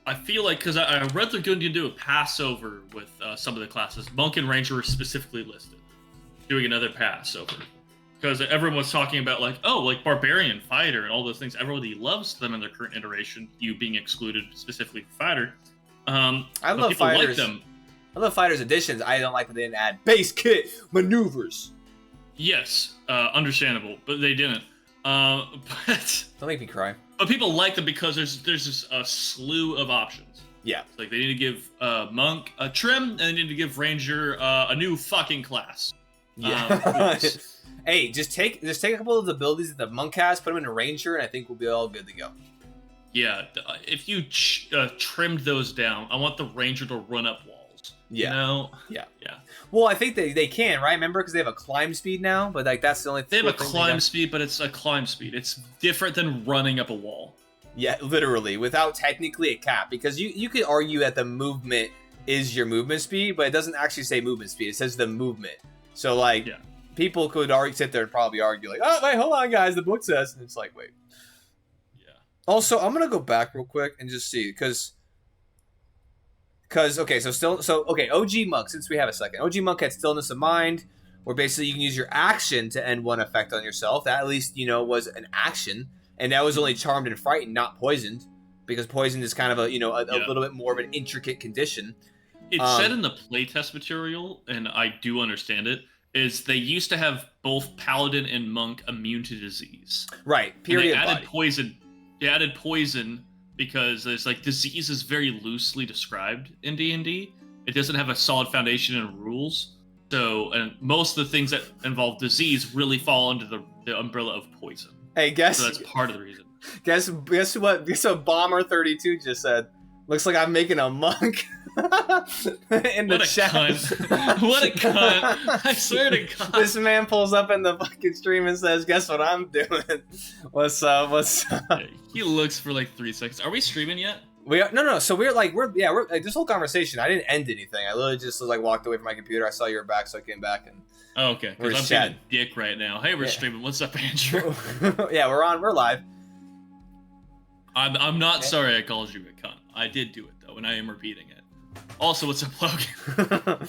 I feel like, because I read they're going to do a Passover with some of the classes. Monk and Ranger were specifically listed. Doing another Passover. Because everyone was talking about, like, oh, like Barbarian, Fighter, and all those things. Everybody loves them in their current iteration, you being excluded specifically for Fighter. I but love people Fighters. like them. I love Fighters editions. I don't like that they didn't add base kit maneuvers. Yes, understandable, but they didn't. But Don't make me cry. people like them because there's just a slew of options. Yeah. Like they need to give Monk a trim, and they need to give Ranger a new fucking class. Yeah. Hey, just take a couple of the abilities that the Monk has, put them in a Ranger, and I think we'll be all good to go. Yeah, if you trimmed those down, I want the Ranger to run up walls. Yeah. You know? Yeah. Yeah. Well, I think they can, right? Remember, because they have a climb speed now, but like that's the only. They have a thing climb speed, but it's a climb speed. It's different than running up a wall. Yeah, literally, without technically a cap, because you could argue that the movement is your movement speed, but it doesn't actually say movement speed. It says the movement. So like, people could sit there and probably argue like, oh wait, hold on, guys, the book says, and it's like, wait. Yeah. Also, I'm gonna go back real quick and just see, because okay, okay, OG Monk. Since we have a second, OG Monk had Stillness of Mind, where basically you can use your action to end one effect on yourself. That at least was an action. And that was only Charmed and Frightened, not Poisoned, because Poisoned is kind of a little bit more of an intricate condition. It said in the playtest material, and I do understand it, is they used to have both Paladin and Monk immune to disease. Right. Period. They added poison. They added poison because there's like disease is very loosely described in D&D. It doesn't have a solid foundation and rules. So, and most of the things that involve disease really fall under the umbrella of poison. Hey, guess. So that's part of the reason. Guess what? Guess what Bomber 32 just said. Looks like I'm making a monk. In the chat. Cunt. What a cunt! I swear to God. This man pulls up in the fucking stream and says, "Guess what I'm doing? What's up? What's up?" Yeah, he looks for like 3 seconds. Are we streaming yet? We are, no. So we're like this whole conversation. I didn't end anything. I literally just like walked away from my computer. I saw you were back, so I came back and. Oh, okay. Because I'm being a dick right now. Hey, we're streaming. What's up, Andrew? Yeah, we're live. I'm not sorry I called you a cunt. I did do it though, and I am repeating it. Also, what's up, Logan?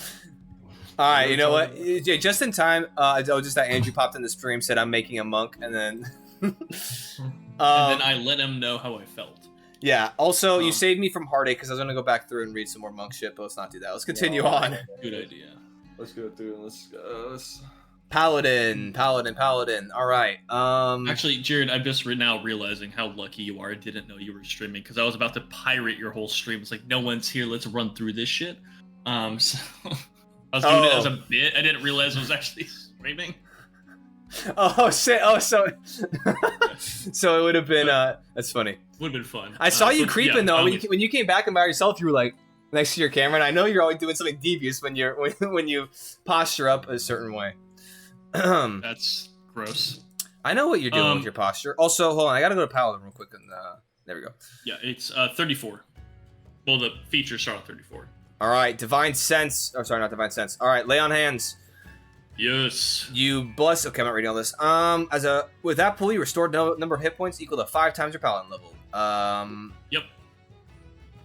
All right, you know what? Just in time. Just that Andrew popped in the stream, said I'm making a monk, and then. And then I let him know how I felt. Yeah. Also, you saved me from heartache because I was gonna go back through and read some more monk shit, but let's not do that. Let's continue on. Good idea. Let's go through and let's Paladin. All right. Actually, Jared, I'm just now realizing how lucky you are. I didn't know you were streaming because I was about to pirate your whole stream. It's like no one's here. Let's run through this shit. So I was doing it as a bit. I didn't realize I was actually streaming. Oh shit! Oh, so so it would have been. That's funny. Would have been fun. I saw you creeping though. When you came back and by yourself, you were like next to your camera, and I know you're always doing something devious when you posture up a certain way. That's gross. I know what you're doing with your posture. Also, hold on, I gotta go to Paladin real quick, and there we go. Yeah, it's 34. Well, the features start at 34. All right, Divine Sense. Oh, sorry, not Divine Sense. All right, Lay on Hands. Yes. You bless. Okay, I'm not reading all this. With that pool, you restored number of hit points equal to 5 times your Paladin level. Yep.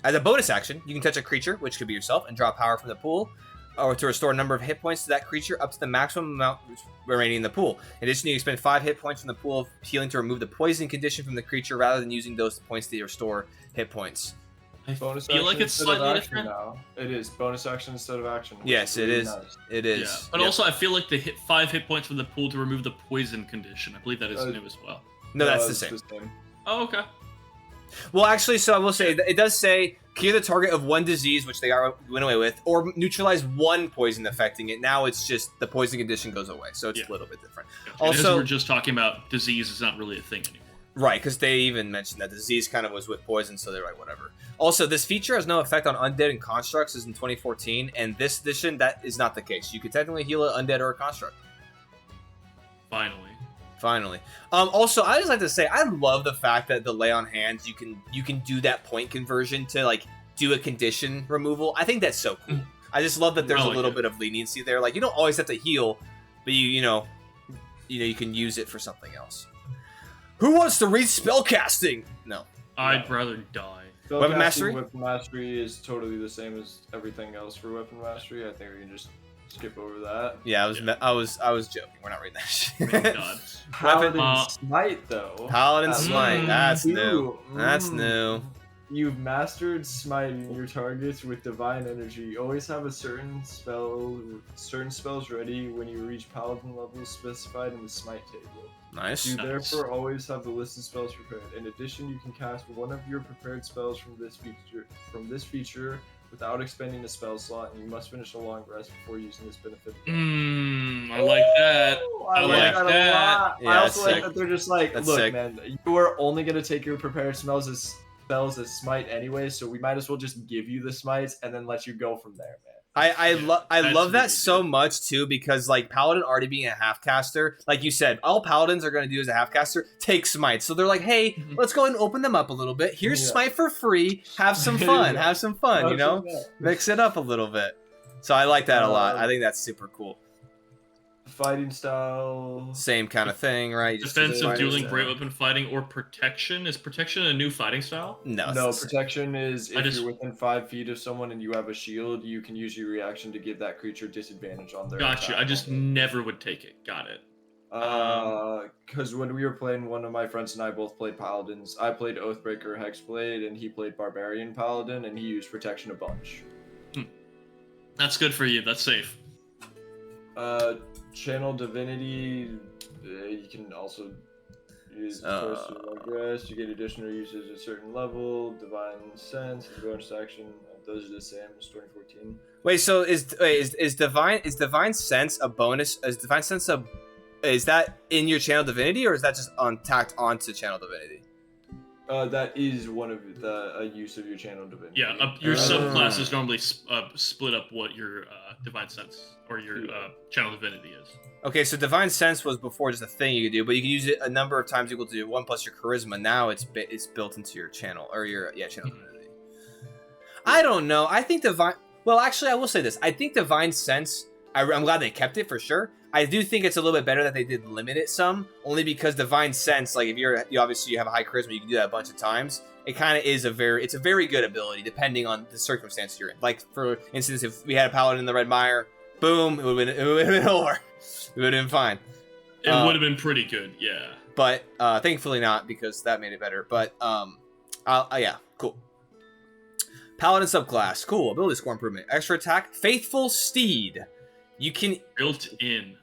As a bonus action, you can touch a creature, which could be yourself, and draw power from the pool, or to restore a number of hit points to that creature up to the maximum amount remaining in the pool. In addition, you can spend 5 hit points from the pool of healing to remove the poison condition from the creature, rather than using those points to restore hit points. I feel like it's slightly different. Now. It is bonus action instead of action. Yes, it is. Nice. It is. Yeah. But also, I feel like they hit 5 hit points from the pool to remove the poison condition. I believe that is new as well. No, that's the same. Oh, okay. Well, actually, so I will say, it does say, clear the target of 1 disease, which they went away with, or neutralize 1 poison affecting it. Now it's just the poison condition goes away, so it's a little bit different. Gotcha. Also, we're just talking about disease is not really a thing anymore. Right, because they even mentioned that disease kind of was with poison, so they're like, whatever. Also, this feature has no effect on undead and constructs as in 2014, and this edition, that is not the case. You could technically heal an undead or a construct. Finally. Also, I just like to say, I love the fact that the Lay on Hands, you can do that point conversion to like do a condition removal. I think that's so cool. I just love that there's a little bit of leniency there. Like you don't always have to heal, but you can use it for something else. Who wants to read spellcasting? No. I'd rather die. Weapon Mastery? Weapon Mastery is totally the same as everything else for Weapon Mastery. I think we can just skip over that. Yeah, I was joking. We're not reading that shit. Thank God. Paladin Smite, though. Paladin Smite. That's new. That's new. You've mastered smiting your targets with divine energy. You always have a certain spells ready when you reach paladin level specified in the smite table. Nice. You therefore always have the list of spells prepared. In addition, you can cast one of your prepared spells from this feature without expending a spell slot, and you must finish a long rest before using this benefit. I like that. I like that a lot. Yeah, I also like sick. that they're just like, That's look, sick. man, you are only gonna take your prepared spells as smite anyway, so we might as well just give you the smites and then let you go from there, man. I love really that so good. much too, because like Paladin already being a half caster, like you said, all Paladins are going to do as a half caster take smite. So they're like, hey, Mhm. let's go ahead and open them up a little bit. Here's Yeah. smite for free. Have some fun. Yeah. Have some fun. You know, mix it up a little bit. So I like that a lot. I think that's super cool. Fighting style. Same kind of thing, right? You just do Defensive, fighters. dueling, great weapon fighting, or protection. Is protection a new fighting style? No, No, it's the same. protection is if just- you're within 5 feet of someone and you have a shield, you can use your reaction to give that creature disadvantage on their Got you. attack. I just never would take it. Got it. Because when we were playing, one of my friends and I both played Paladins. I played Oathbreaker Hexblade, and he played Barbarian Paladin, and he used protection a bunch. That's good for you. That's safe. Channel Divinity, you can also use Force of Regress. You get additional uses at a certain level. Divine Sense, the bonus action. Those are the same as 2014. Wait, so is divine sense a bonus? Is divine sense is that in your channel divinity, or is that just tacked onto channel divinity? That is one of the use of your channel divinity. Yeah, your subclasses normally split up what your divine sense or your channel divinity is. Okay, so divine sense was before just a thing you could do, but you can use it a number of times equal to 1 plus your charisma. Now it's built into your channel or your channel divinity. I don't know. I think divine. Well, actually, I will say this. I think divine sense. I'm glad they kept it for sure. I do think it's a little bit better that they did limit it some, only because divine sense, like if you obviously have a high charisma, you can do that a bunch of times. It kind of is it's a very good ability depending on the circumstance you're in. Like for instance, if we had a paladin in the Red Mire, boom, it would have been over. It would have been fine. It would have been pretty good, yeah. But thankfully not, because that made it better. But yeah, cool. Paladin subclass, cool. Ability score improvement, extra attack, Faithful Steed. You can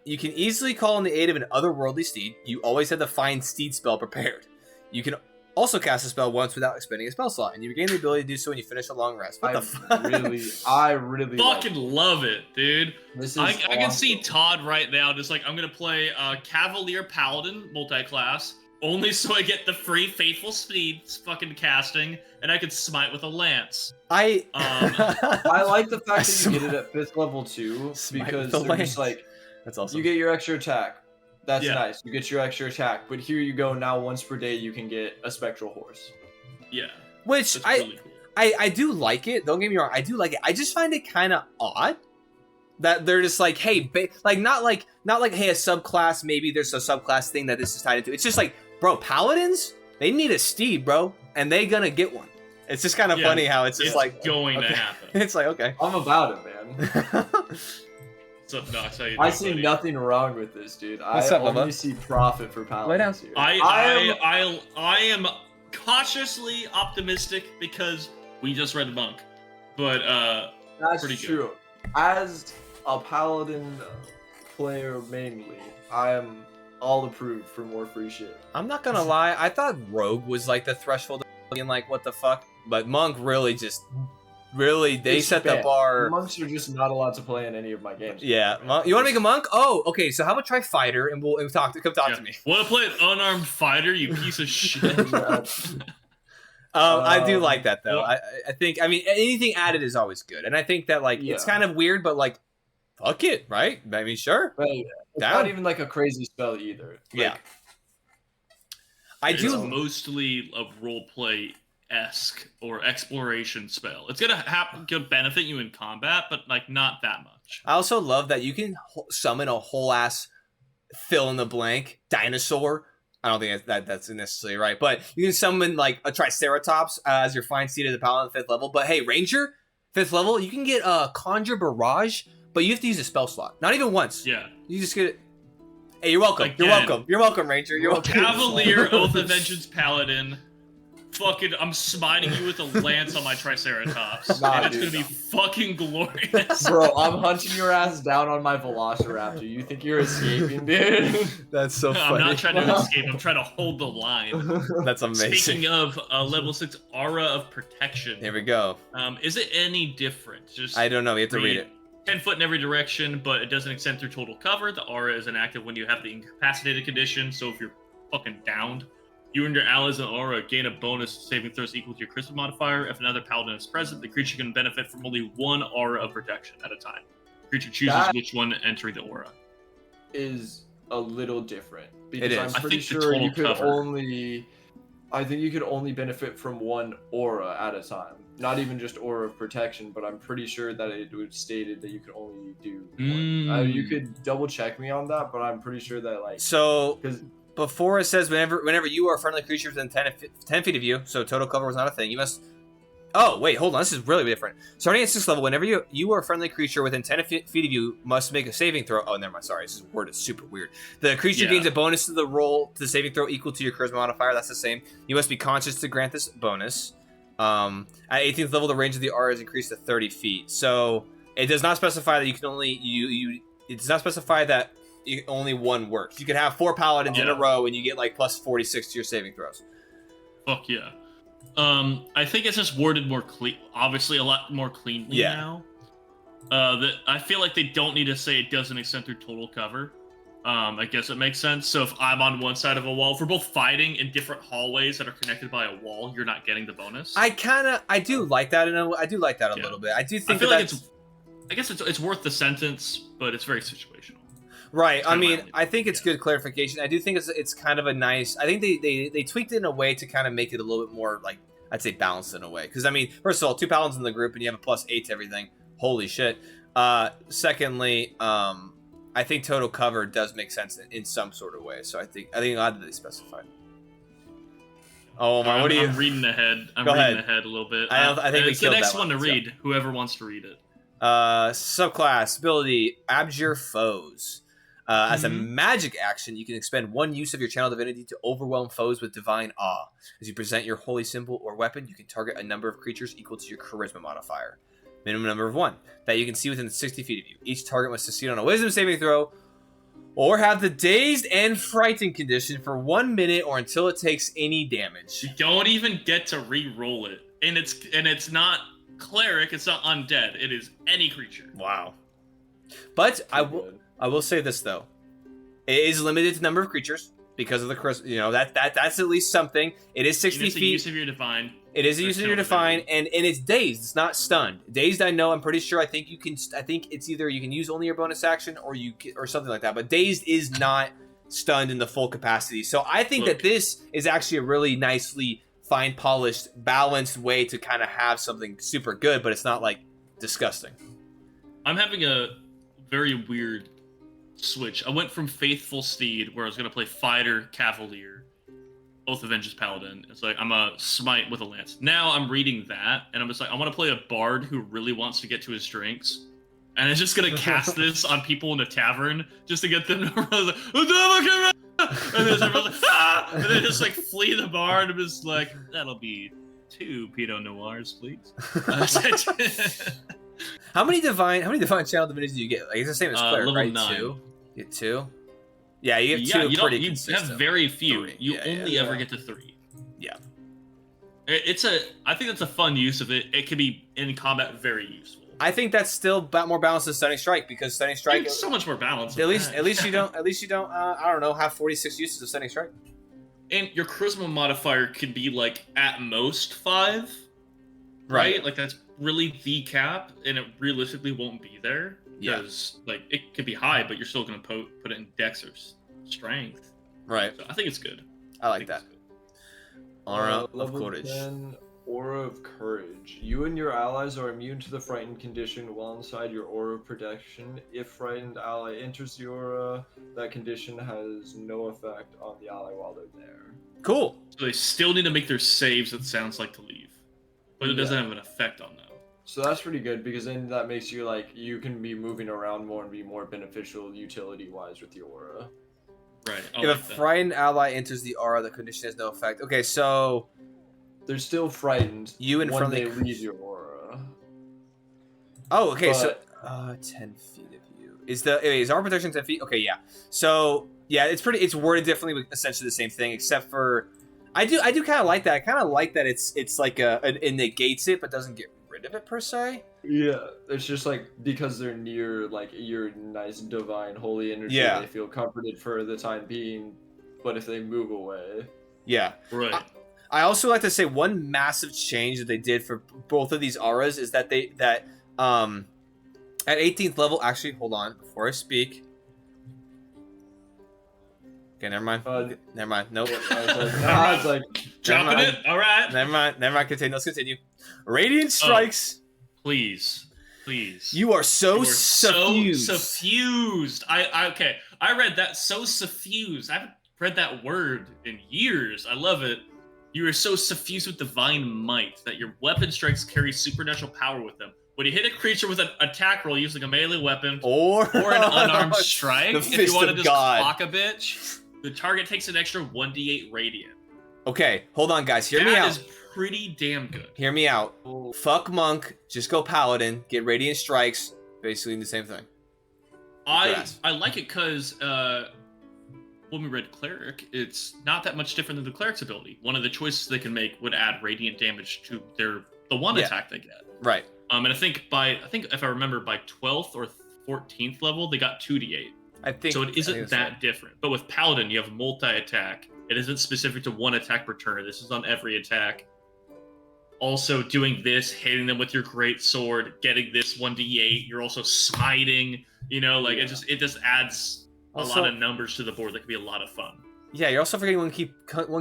easily call in the aid of an otherworldly steed. You always have the Find Steed spell prepared. You can also cast a spell once without expending a spell slot, and you regain the ability to do so when you finish a long rest. What the fuck? I really fucking love it, dude. I can see awesome. Todd right now just like, I'm gonna play Cavalier Paladin multi-class, only so I get the free Faithful Steed fucking casting, and I can smite with a lance. I like the fact that you get it at 5th level too, because they're just like, that's awesome. You get your extra attack. That's Yeah. nice. You get your extra attack, but here you go. Now once per day, you can get a Spectral Horse. Yeah. Which That's really cool. I do like it. Don't get me wrong. I do like it. I just find it kind of odd that they're just like, hey, not like hey, a subclass. Maybe there's a subclass thing that this is tied into. It's just like, bro, paladins, they need a steed, bro, and they gonna get one. It's just kind of funny how it's just like going okay. to happen. It's like, okay. I'm about it, man. So, Knox, how you I doing, see buddy? nothing wrong with this, dude. What's I up, only Bubba? see profit for paladins here. I am cautiously optimistic because we just read Monk, but That's pretty good. true. As a paladin player mainly, I am all approved for more free shit. I'm not gonna lie. I thought Rogue was like the threshold of being like, what the fuck? But Monk really they It's set bad. the bar. Monks are just not allowed to play in any of my games. Yeah, you want to make a monk? Oh, okay. So how about try fighter and we'll come talk to me. Want to play an unarmed fighter, you piece of shit? I do like that though. I think anything added is always good, and I think that like it's kind of weird, but like fuck it, right? I mean, sure. But it's Down. not even like a crazy spell either. Yeah. I It's do. mostly a roleplay-esque or exploration spell. It's gonna benefit you in combat, but like not that much. I also love that you can summon a whole ass fill in the blank dinosaur. I don't think that's necessarily right, but you can summon like a Triceratops as your Find Steed of the Paladin 5th level. But hey, Ranger 5th level, you can get a Conjure Barrage, but you have to use a spell slot. Not even once. Yeah. You just get it. Hey, you're welcome. Again. You're welcome. You're welcome, Ranger. You're welcome. Cavalier, Oath of Vengeance, Paladin. Fucking, I'm smiting you with a lance on my Triceratops, Nah, and it's dude, gonna be fucking glorious. Bro, I'm hunting your ass down on my Velociraptor. You think you're escaping, dude? That's so No, funny. I'm not trying to escape. I'm trying to hold the line. That's amazing. Speaking of level 6 Aura of Protection, Here we go. is it any different? Just I don't know. You have to read it. 10 foot in every direction, but it doesn't extend through total cover. The aura is inactive when you have the incapacitated condition, so if you're fucking downed, You and your allies and aura gain a bonus to saving throws equal to your charisma modifier. If another paladin is present, the creature can benefit from only one aura of protection at a time. The creature chooses which one entering the aura. Is a little different because It I'm is. pretty I think sure the you could total cover. only. I think you could only benefit from one aura at a time. Not even just aura of protection, but I'm pretty sure that it was stated that you could only do one. You could double check me on that, but I'm pretty sure that like So because before it says whenever you are a friendly creature within 10 feet of you, so total cover was not a thing. You must. Oh wait, hold on. This is really different. Starting at 6th level, whenever you are a friendly creature within 10 feet of you, must make a saving throw. Oh, never mind. Sorry, this word is super weird. The creature gains a bonus to the roll to the saving throw equal to your charisma modifier. That's the same. You must be conscious to grant this bonus. At 18th level, the range of the aura is increased to 30 feet. So it does not specify that you can only It does not specify that only one works. You can have 4 paladins in a row, and you get like plus 46 to your saving throws. Fuck yeah. I think it's just worded more clean. Obviously, a lot more cleanly now. I feel like they don't need to say it doesn't extend through total cover. I guess it makes sense. So if I'm on one side of a wall, if we're both fighting in different hallways that are connected by a wall, you're not getting the bonus. I do like that. I do like that a little bit. I do think I feel like I guess it's worth the sentence, but it's very situational. Right. I mean, I think it's good clarification. I do think it's kind of a nice. I think they tweaked it in a way to kind of make it a little bit more like I'd say balanced in a way. Because I mean, first of all, 2 paladins in the group and you have a +8 to everything. Holy shit. Secondly, I think total cover does make sense in some sort of way. So I think glad that they specified. Oh my! What are you? I'm reading ahead. I'm Go reading ahead. ahead a little bit. I think it's the next one to read. Whoever wants to read it. Subclass ability Abjure Foes. As a magic action, you can expend 1 use of your channel divinity to overwhelm foes with divine awe. As you present your holy symbol or weapon, you can target a number of creatures equal to your charisma modifier. Minimum number of 1 that you can see within 60 feet of you. Each target must succeed on a wisdom saving throw or have the dazed and frightened condition for 1 minute or until it takes any damage. You don't even get to re-roll it. And it's not cleric, it's not undead. It is any creature. Wow. But I will say this though. It is limited to number of creatures because of the charisma. That's at least something. It is 60 feet. Use of your divine. It is a use of your divine, and it's dazed. It's not stunned. Dazed, I'm pretty sure. I think it's either you can use only your bonus action or something like that. But dazed is not stunned in the full capacity. So I think that this is actually a really nicely fine polished, balanced way to kind of have something super good, but it's not like disgusting. I'm having a very weird switch. I went from Faithful Steed, where I was going to play Fighter, Cavalier, both Avengers Paladin. It's like, I'm a Smite with a Lance. Now I'm reading that, and I'm just like, I want to play a Bard who really wants to get to his drinks. And I'm just going to cast this on people in a tavern, just to get them to run, like, and then everyone's like, ah! And then just like flee the Bard. I'm just like, that'll be 2 Pinot Noirs, please. How many divine channel divinities do you get? Like, it's the same as cleric, level right? 9. 2. You get 2. Yeah, you get 2 pretty consistent. You have very few. 3. You only ever get to 3. Yeah. I think that's a fun use of it. It can be in combat very useful. I think that's still more balanced than Stunning Strike because Stunning Strike It's so much more balanced. At least you don't I don't know, have 46 uses of Stunning Strike. And your charisma modifier could be like at most 5. Right? Like that's really the cap, and it realistically won't be there. Because like it could be high, but you're still gonna put it in dex or strength. Right. So I think it's good. I like that. Aura of level Courage. 10, Aura of Courage. You and your allies are immune to the frightened condition while inside your aura of protection. If frightened ally enters the aura, that condition has no effect on the ally while they're there. Cool. So they still need to make their saves, it sounds like, to leave. But it doesn't have an effect on them. So that's pretty good because then that makes you like you can be moving around more and be more beneficial utility wise with your aura. Right. If a frightened ally enters the aura, the condition has no effect. Okay, so they're still frightened when they leave your aura. Oh, okay, so 10 feet of you. Is our protection 10 feet? Okay, yeah. So yeah, it's worded differently, but essentially the same thing, except for I do kind of like that. I kind of like that it's like it negates it, but doesn't get rid of it per se. Yeah, it's just like because they're near like your nice divine holy energy, they feel comforted for the time being. But if they move away, Yeah. Right. I also like to say one massive change that they did for both of these auras is that at 18th level. Actually, hold on before I speak. Okay, never mind. Never mind. Nope. I was like, Dropping it. All right. Never mind. Continue. Let's continue. Radiant strikes. Please. You are so suffused. So suffused. Okay. I read that so suffused. I haven't read that word in years. I love it. You are so suffused with divine might that your weapon strikes carry supernatural power with them. When you hit a creature with an attack roll using a melee weapon or an unarmed strike, the if fist you want to of just God. clock a bitch, the target takes an extra 1d8 radiant. Okay, hold on, guys. Hear me out. That is pretty damn good. Hear me out. Fuck monk. Just go paladin. Get radiant strikes. Basically the same thing. I like it because when we read cleric, it's not that much different than the cleric's ability. One of the choices they can make would add radiant damage to the one attack they get. Right. And I think if I remember by 12th or 14th level they got 2d8. I think so. It isn't that different. But with paladin, you have multi-attack. It isn't specific to one attack per turn. This is on every attack. Also, doing this, hitting them with your great sword, getting this 1d8. You're also smiting. It just adds a lot of numbers to the board. That could be a lot of fun. Yeah, you're also forgetting one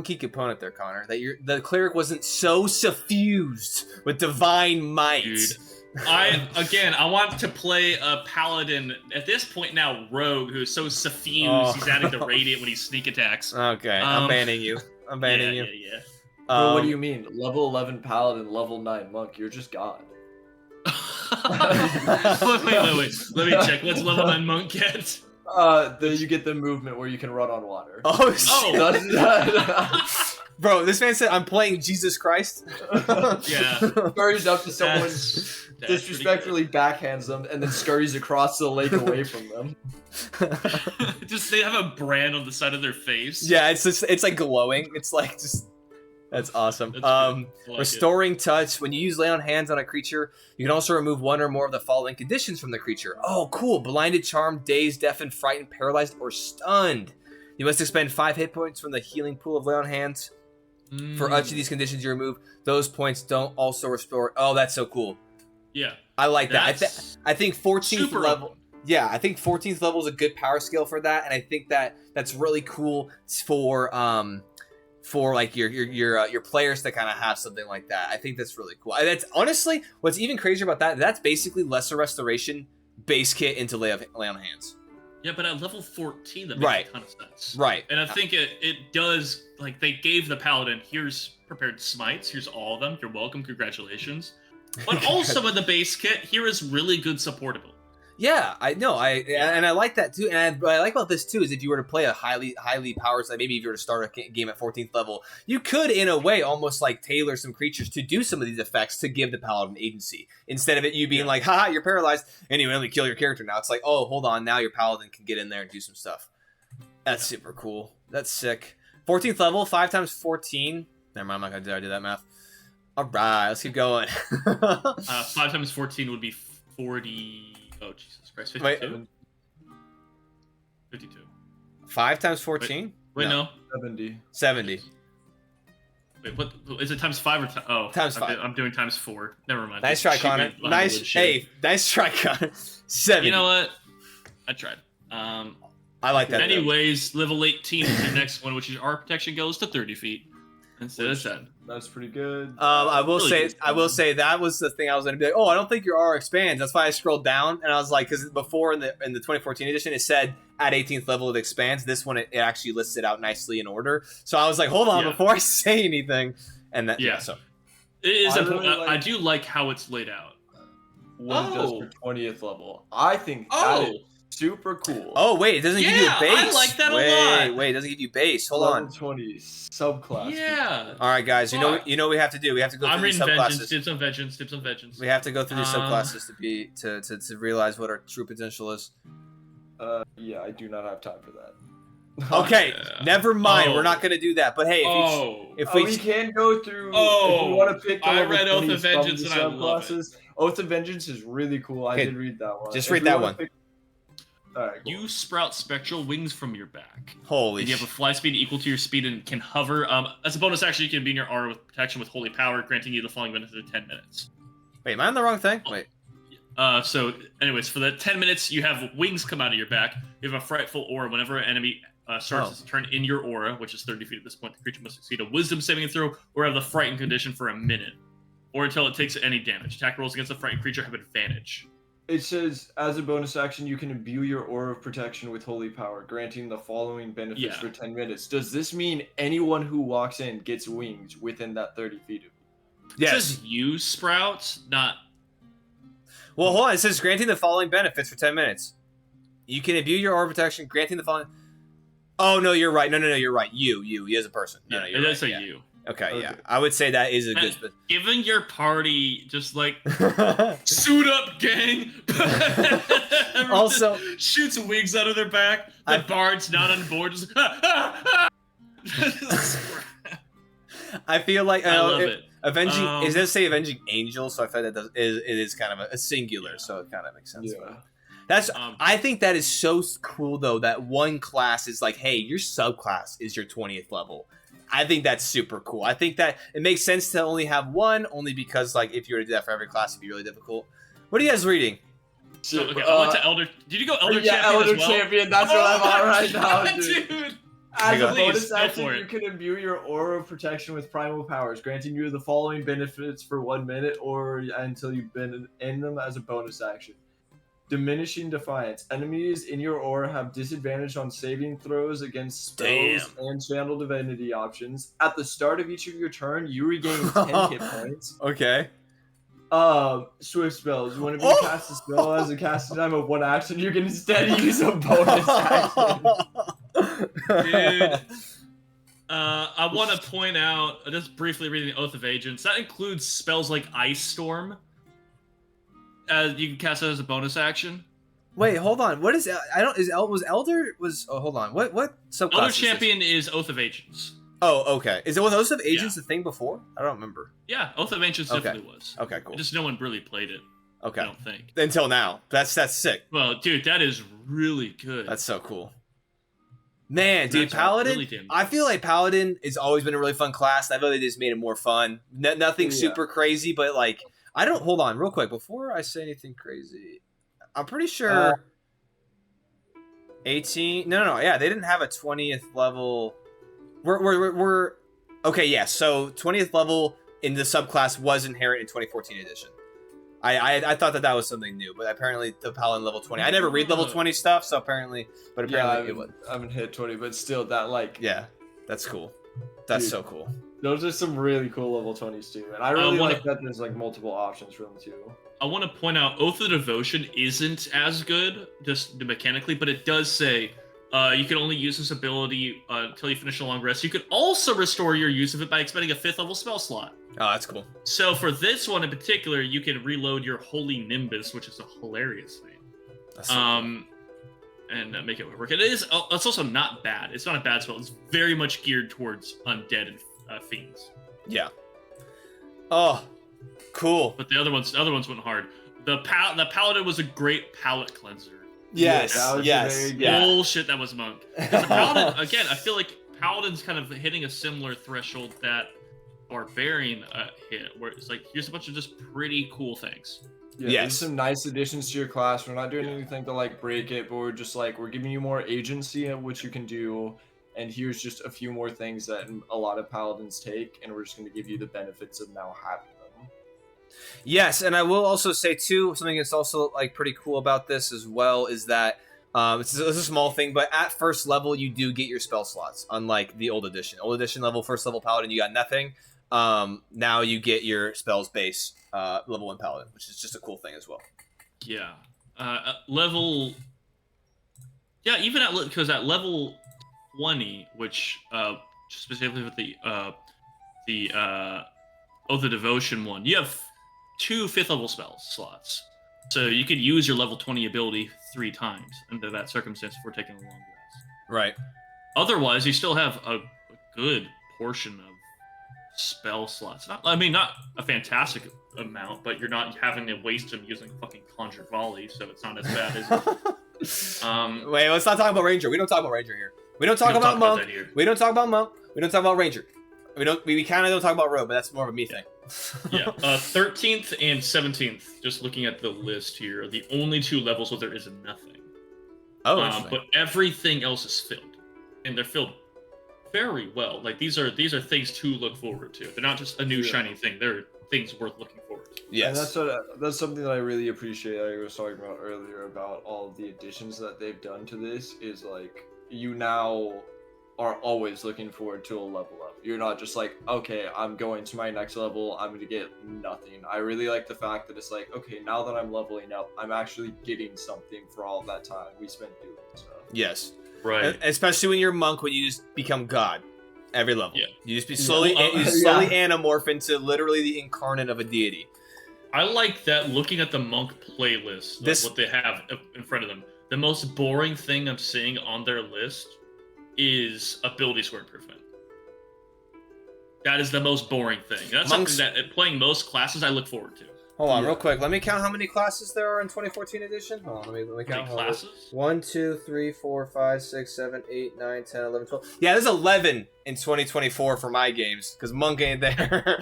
key component there, Connor. That the cleric wasn't so suffused with divine might. Dude, I want to play a paladin at this point now. Rogue, who's so suffused, he's adding the radiant when he sneak attacks. Okay, I'm banning you. Yeah. Bro, what do you mean? Level 11 paladin, level 9 monk. You're just God. wait. Let me check. What's level 9 monk get? You get the movement where you can run on water. Bro, this man said I'm playing Jesus Christ. Yeah. Scurries up to someone, disrespectfully backhands them, and then scurries across the lake away from them. They have a brand on the side of their face. Yeah, it's like glowing. It's like just. That's awesome. Restoring touch. When you use lay on hands on a creature, you can also remove one or more of the following conditions from the creature. Oh, cool. Blinded, charmed, dazed, deafened, frightened, paralyzed, or stunned. You must expend 5 hit points from the healing pool of lay on hands. For each of these conditions you remove, those points don't also restore. Oh, that's so cool. Yeah. I like that. I think 14th level. Open. Yeah, I think 14th level is a good power scale for that, and I think that's really cool for like your players to kind of have something like that. I think that's really cool. That's honestly what's even crazier about that. That's basically lesser restoration base kit into lay on hands. Yeah, but at level 14, that makes a ton of sense. Right. And I think it does, like, they gave the paladin, here's prepared smites, here's all of them, you're welcome, congratulations. But also in the base kit, here is really good support ability. Yeah, I know. And I like that too. And what I like about this too is if you were to play a highly powered, like maybe if you were to start a game at 14th level, you could in a way almost like tailor some creatures to do some of these effects to give the paladin agency instead of it you being like, haha, you're paralyzed and you only kill your character now. It's like, oh, hold on, now your paladin can get in there and do some stuff. That's super cool. That's sick. 14th level, 5 times 14. Never mind, I'm not gonna do that math. All right, let's keep going. 5 times 14 would be 40. Oh, Jesus Christ. 52? Wait. 52. 5 times 14? Wait, no. 70. Wait, what? Is it times 5 or times 5? I'm doing times 4. Never mind. Nice try, Connor. Nice try, Connor. 70. You know what? I tried. I like that. Anyways, level 18 is the next one, which is our protection goes to 30 feet instead of 10. That's pretty good. I will say that was the thing I was going to be like, oh, I don't think your R expands. That's why I scrolled down and I was like, because before in the 2014 edition it said at 18th level it expands. This one it actually lists it out nicely in order. So I was like, hold on before I say anything. And that so it is. I do like how it's laid out. What it does for 20th level. I think that is super cool. Oh wait, it doesn't give you a base. I like that a lot. Wait, it doesn't give you base. Hold Level on. 20 subclass. Yeah. All right, guys. You know what we have to do. We have to go through these subclasses. Tips on vengeance. We have to go through these subclasses to realize what our true potential is. Yeah, I do not have time for that. Okay, never mind. We're not gonna do that. But hey, if we can go through. If you want to pick. I read Oath of Vengeance and I love it. Oath of Vengeance is really cool. I did read that one. Just read that one. Alright, cool. You sprout spectral wings from your back. Holy And you have a fly speed equal to your speed and can hover. As a bonus action, you can be in your aura with protection with holy power, granting you the following benefit of 10 minutes. Wait, am I on the wrong thing? Wait. So, anyways, for the 10 minutes, you have wings come out of your back. You have a frightful aura. Whenever an enemy starts its turn in your aura, which is 30 feet at this point, the creature must succeed a wisdom saving throw or have the frightened condition for a minute, or until it takes any damage. Attack rolls against the frightened creature have advantage. It says, as a bonus action, you can imbue your aura of protection with holy power, granting the following benefits for 10 minutes. Does this mean anyone who walks in gets wings within that 30 feet of you? Yes. It says you sprout, not. Well, hold on. It says granting the following benefits for 10 minutes. You can imbue your aura of protection, granting the following. Oh no, you're right. No, you're right. You as a person. No, Yeah, you're it right. does say Yeah. you. Okay, yeah. I would say that is a good. Given your party, just like suit up, gang. Also, shoots wings out of their back. The bard's not on board. Just, I feel like I love it. Avenging. It does say avenging angel, so I feel that it is kind of a singular, so it kind of makes sense. Yeah. That's. I think that is so cool though. That one class is like, hey, your subclass is your 20th level. I think that's super cool. I think that it makes sense to only have one, only because like if you were to do that for every class, it'd be really difficult. What are you guys reading? So, okay, I went to Elder. Did you go Elder Champion Elder as well? Champion. That's what I'm on right now, God, dude. As a Please, bonus go action, for you it. can imbue your aura of protection with primal powers, granting you the following benefits for 1 minute or until you've been in them as a bonus action. Diminishing Defiance. Enemies in your aura have disadvantage on saving throws against spells and channel divinity options. At the start of each of your turn, you regain 10 hit points. Okay. Swift spells. Whenever you cast a spell as a casting time of 1 action, you can instead use a bonus action. Dude, I want to point out, just briefly reading the Oath of Agents, that includes spells like Ice Storm. You can cast it as a bonus action. Wait, hold on. What is hold on. What subclass? Elder Champion is Oath of Agents. Oh, okay. Was Oath of Agents the thing before? I don't remember. Yeah, Oath of Ancients definitely was. Okay, cool. Just no one really played it. Okay. I don't think. Until now. That's sick. Well, dude, that is really good. That's so cool. Man, dude, That's Paladin. really I feel like Paladin has always been a really fun class. I feel like they just made it more fun. Nothing super crazy, but like I don't. Hold on, real quick before I say anything crazy. I'm pretty sure 18. No. Yeah, they didn't have a 20th level. We're okay. Yeah, so 20th level in the subclass was inherent in 2014 edition. I thought that was something new, but apparently the Paladin level 20. I never read level 20 stuff, so apparently it was. I haven't hit 20, but still, that like. Yeah, that's cool. That's so cool. Those are some really cool level 20s too, and I really like that there's like multiple options for them too. I want to point out Oath of Devotion isn't as good, just mechanically, but it does say you can only use this ability until you finish a long rest. You can also restore your use of it by expending a 5th level spell slot. Oh, that's cool. So for this one in particular, you can reload your Holy Nimbus, which is a hilarious thing. That's so cool. And make it work. It's also not bad. It's not a bad spell. It's very much geared towards undead and fiends. Yeah. Oh, cool. But the other ones went hard. The Paladin was a great palate cleanser. Yes. Bullshit, that was Monk. Because the Paladin, again, I feel like Paladin's kind of hitting a similar threshold that Barbarian hit, where it's like, here's a bunch of just pretty cool things. Yeah, there's some nice additions to your class. We're not doing anything to like break it, but we're just like, we're giving you more agency at what you can do. And here's just a few more things that a lot of Paladins take, and we're just going to give you the benefits of now having them. Yes, and I will also say too, something that's also like pretty cool about this as well is that it's a small thing, but at first level you do get your spell slots, unlike the old edition. Old edition level, first level Paladin, you got nothing. Now you get your spells base level 1 Paladin, which is just a cool thing as well. Yeah, even at level 20, which specifically with the Oath of Devotion one, you have 2 5th level spell slots, so you could use your level 20 ability 3 times under that circumstance before taking a long rest. Right. Otherwise, you still have a good portion of spell slots. Not a fantastic amount, but you're not having to waste them using fucking Conjured Volley, so it's not as bad as Wait, let's not talk about Ranger. We don't talk about Ranger here. We don't talk about Monk. We don't talk about Monk. We don't talk about Ranger. We kind of don't talk about Rogue, but that's more of a me thing. Yeah. 13th and 17th, just looking at the list here, are the only 2 levels where there is nothing. Oh, interesting. But everything else is filled, and they're filled very well. Like these are things to look forward to. They're not just a new shiny thing. They're things worth looking forward to. Yes. And that's something that I really appreciate. I was talking about earlier about all of the additions that they've done to this. Is like you now are always looking forward to a level up. You're not just like, okay, I'm going to my next level, I'm gonna get nothing. I really like the fact that it's like, okay, now that I'm leveling up, I'm actually getting something for all that time we spent doing stuff. Yes. Right. Especially when you're a monk, when you just become God every level. Yeah. You just be slowly anamorph into literally the incarnate of a deity. I like that looking at the monk playlist, what they have in front of them. The most boring thing I'm seeing on their list is ability score improvement. That is the most boring thing. That's something that playing most classes I look forward to. Hold on, real quick. Let me count how many classes there are in 2014 edition. Hold on, let me count. Classes? 1, 2, 3, 4, 5, 6, 7, 8, 9, 10, 11, 12. Yeah, there's 11 in 2024 for my games, because Monk ain't there.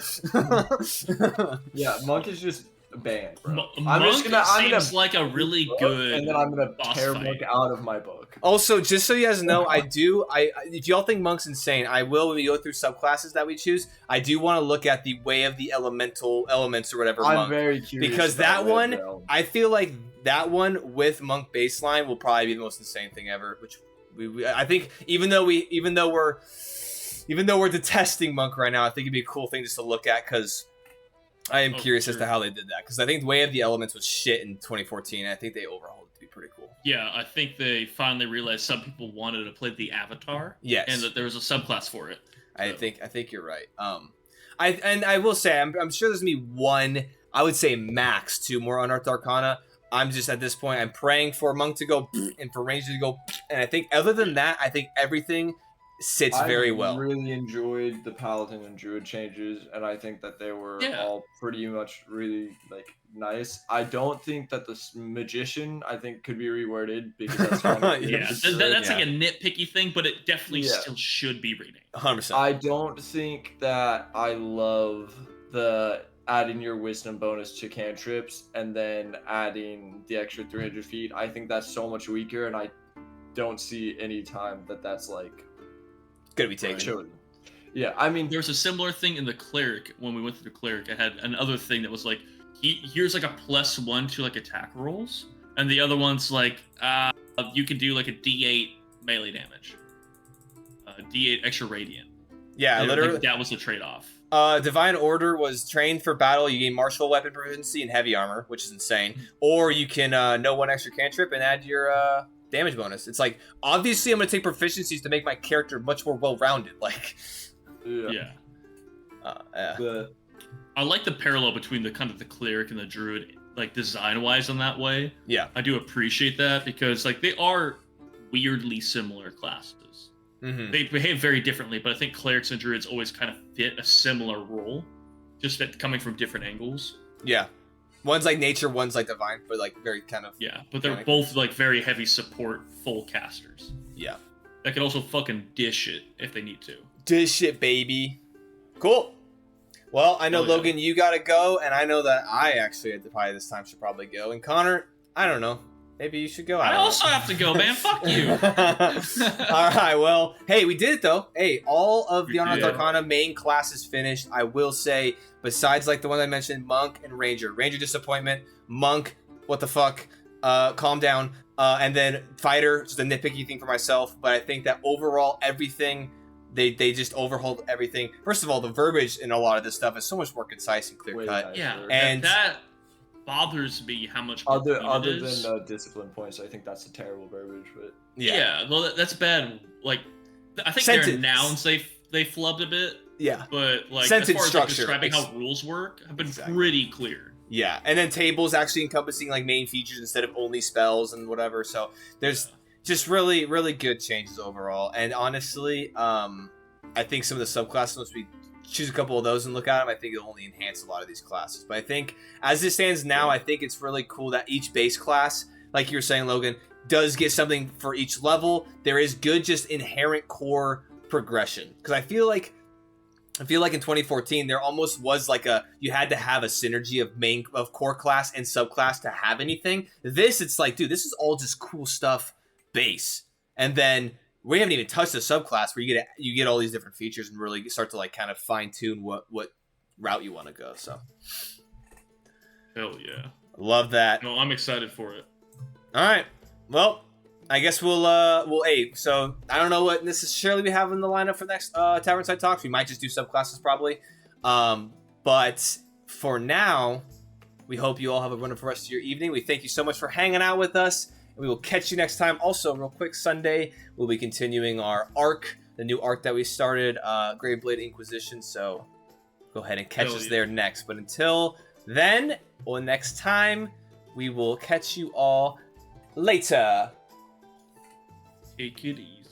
Yeah, Monk is just banned, bro. Monk seems like a really good and then I'm gonna tear fight. Monk out of my book. Also, just so you guys know, if y'all think Monk's insane, I will, when we go through subclasses that we choose, I do want to look at the Way of the elements or whatever. I'm Monk. very curious. Because that one, I feel like that one with Monk baseline will probably be the most insane thing ever. Which I think, even though we're detesting Monk right now, I think it'd be a cool thing just to look at, because I am curious as to how they did that. Because I think Way of the Elements was shit in 2014. And I think they overhauled it to be pretty cool. Yeah, I think they finally realized some people wanted to play the Avatar. Yes, and that there was a subclass for it. So. I think you're right. I will say I'm sure there's gonna be one. I would say max 2 more Unearthed Arcana. I'm just at this point, I'm praying for Monk to go and for Ranger to go. And I think other than that, I think everything sits very well. I really enjoyed the Paladin and Druid changes, and I think that they were all pretty much really nice. I don't think that the Magician could be reworded, because that's kind of that's like a nitpicky thing, but it definitely still should be renamed. 100%. I don't think that I love the adding your wisdom bonus to cantrips and then adding the extra 300 feet. I think that's so much weaker, and I don't see any time that that's gonna be taken. Yeah, I mean, there's a similar thing in the Cleric. When we went through the Cleric, I had another thing that was like, here's like a +1 to attack rolls, and the other one's like, you can do like a D8 melee damage, D8 extra radiant. Yeah, literally, that was the trade-off. Divine Order was trained for battle. You gain martial weapon proficiency and heavy armor, which is insane. Or you can know 1 extra cantrip and add your damage bonus. It's like, obviously I'm going to take proficiencies to make my character much more well-rounded. I like the parallel between the the Cleric and the Druid, design-wise in that way. Yeah. I do appreciate that, because they are weirdly similar classes. Mm-hmm. They behave very differently, but I think Clerics and Druids always kind of fit a similar role, just coming from different angles. Yeah. One's like nature, one's like divine, but very kind of... Yeah, but they're both very heavy support full casters. Yeah. That can also fucking dish it if they need to. Dish it, baby. Cool. Well, I know, Logan, you gotta go, and I know that I actually at the party this time should probably go. And Connor, I don't know. Maybe you should go. I also have to go, man. Fuck you. All right, well, hey, we did it, though. Hey, all of the Unearthed Arcana main classes finished. I will say, besides the one I mentioned, Monk and Ranger. Ranger, disappointment. Monk, what the fuck? Calm down. And then Fighter, just a nitpicky thing for myself. But I think that overall, everything, they just overhauled everything. First of all, the verbiage in a lot of this stuff is so much more concise and clear-cut. Yeah, and that bothers me how much other than discipline points. I think that's a terrible verbiage, but well, that's bad. I think their nouns they flubbed a bit. Yeah, but sentence as far as structure, describing how rules work, have been pretty clear. Yeah, and then tables actually encompassing main features instead of only spells and whatever. So there's just really, really good changes overall. And honestly, I think some of the subclasses, once we choose a couple of those and look at them, I think it'll only enhance a lot of these classes. But I think as it stands now, I think it's really cool that each base class, like you were saying, Logan, does get something for each level. There is good just inherent core progression, because I feel like in 2014 there almost was like you had to have a synergy of core class and subclass to have anything. This, it's like, dude, this is all just cool stuff base, and then we haven't even touched the subclass where you get all these different features and really start to like kind of fine tune what route you want to go. So hell yeah, love that. No, I'm excited for it. All right, well, I guess we'll so I don't know what necessarily we have in the lineup for next Tavernside Talks. We might just do subclasses probably. But for now, we hope you all have a wonderful rest of your evening. We thank you so much for hanging out with us. And we will catch you next time. Also, real quick, Sunday, we'll be continuing our arc, the new arc that we started, Graveblade Inquisition. So go ahead and catch us there next. But until then, or next time, we will catch you all later. Take it easy.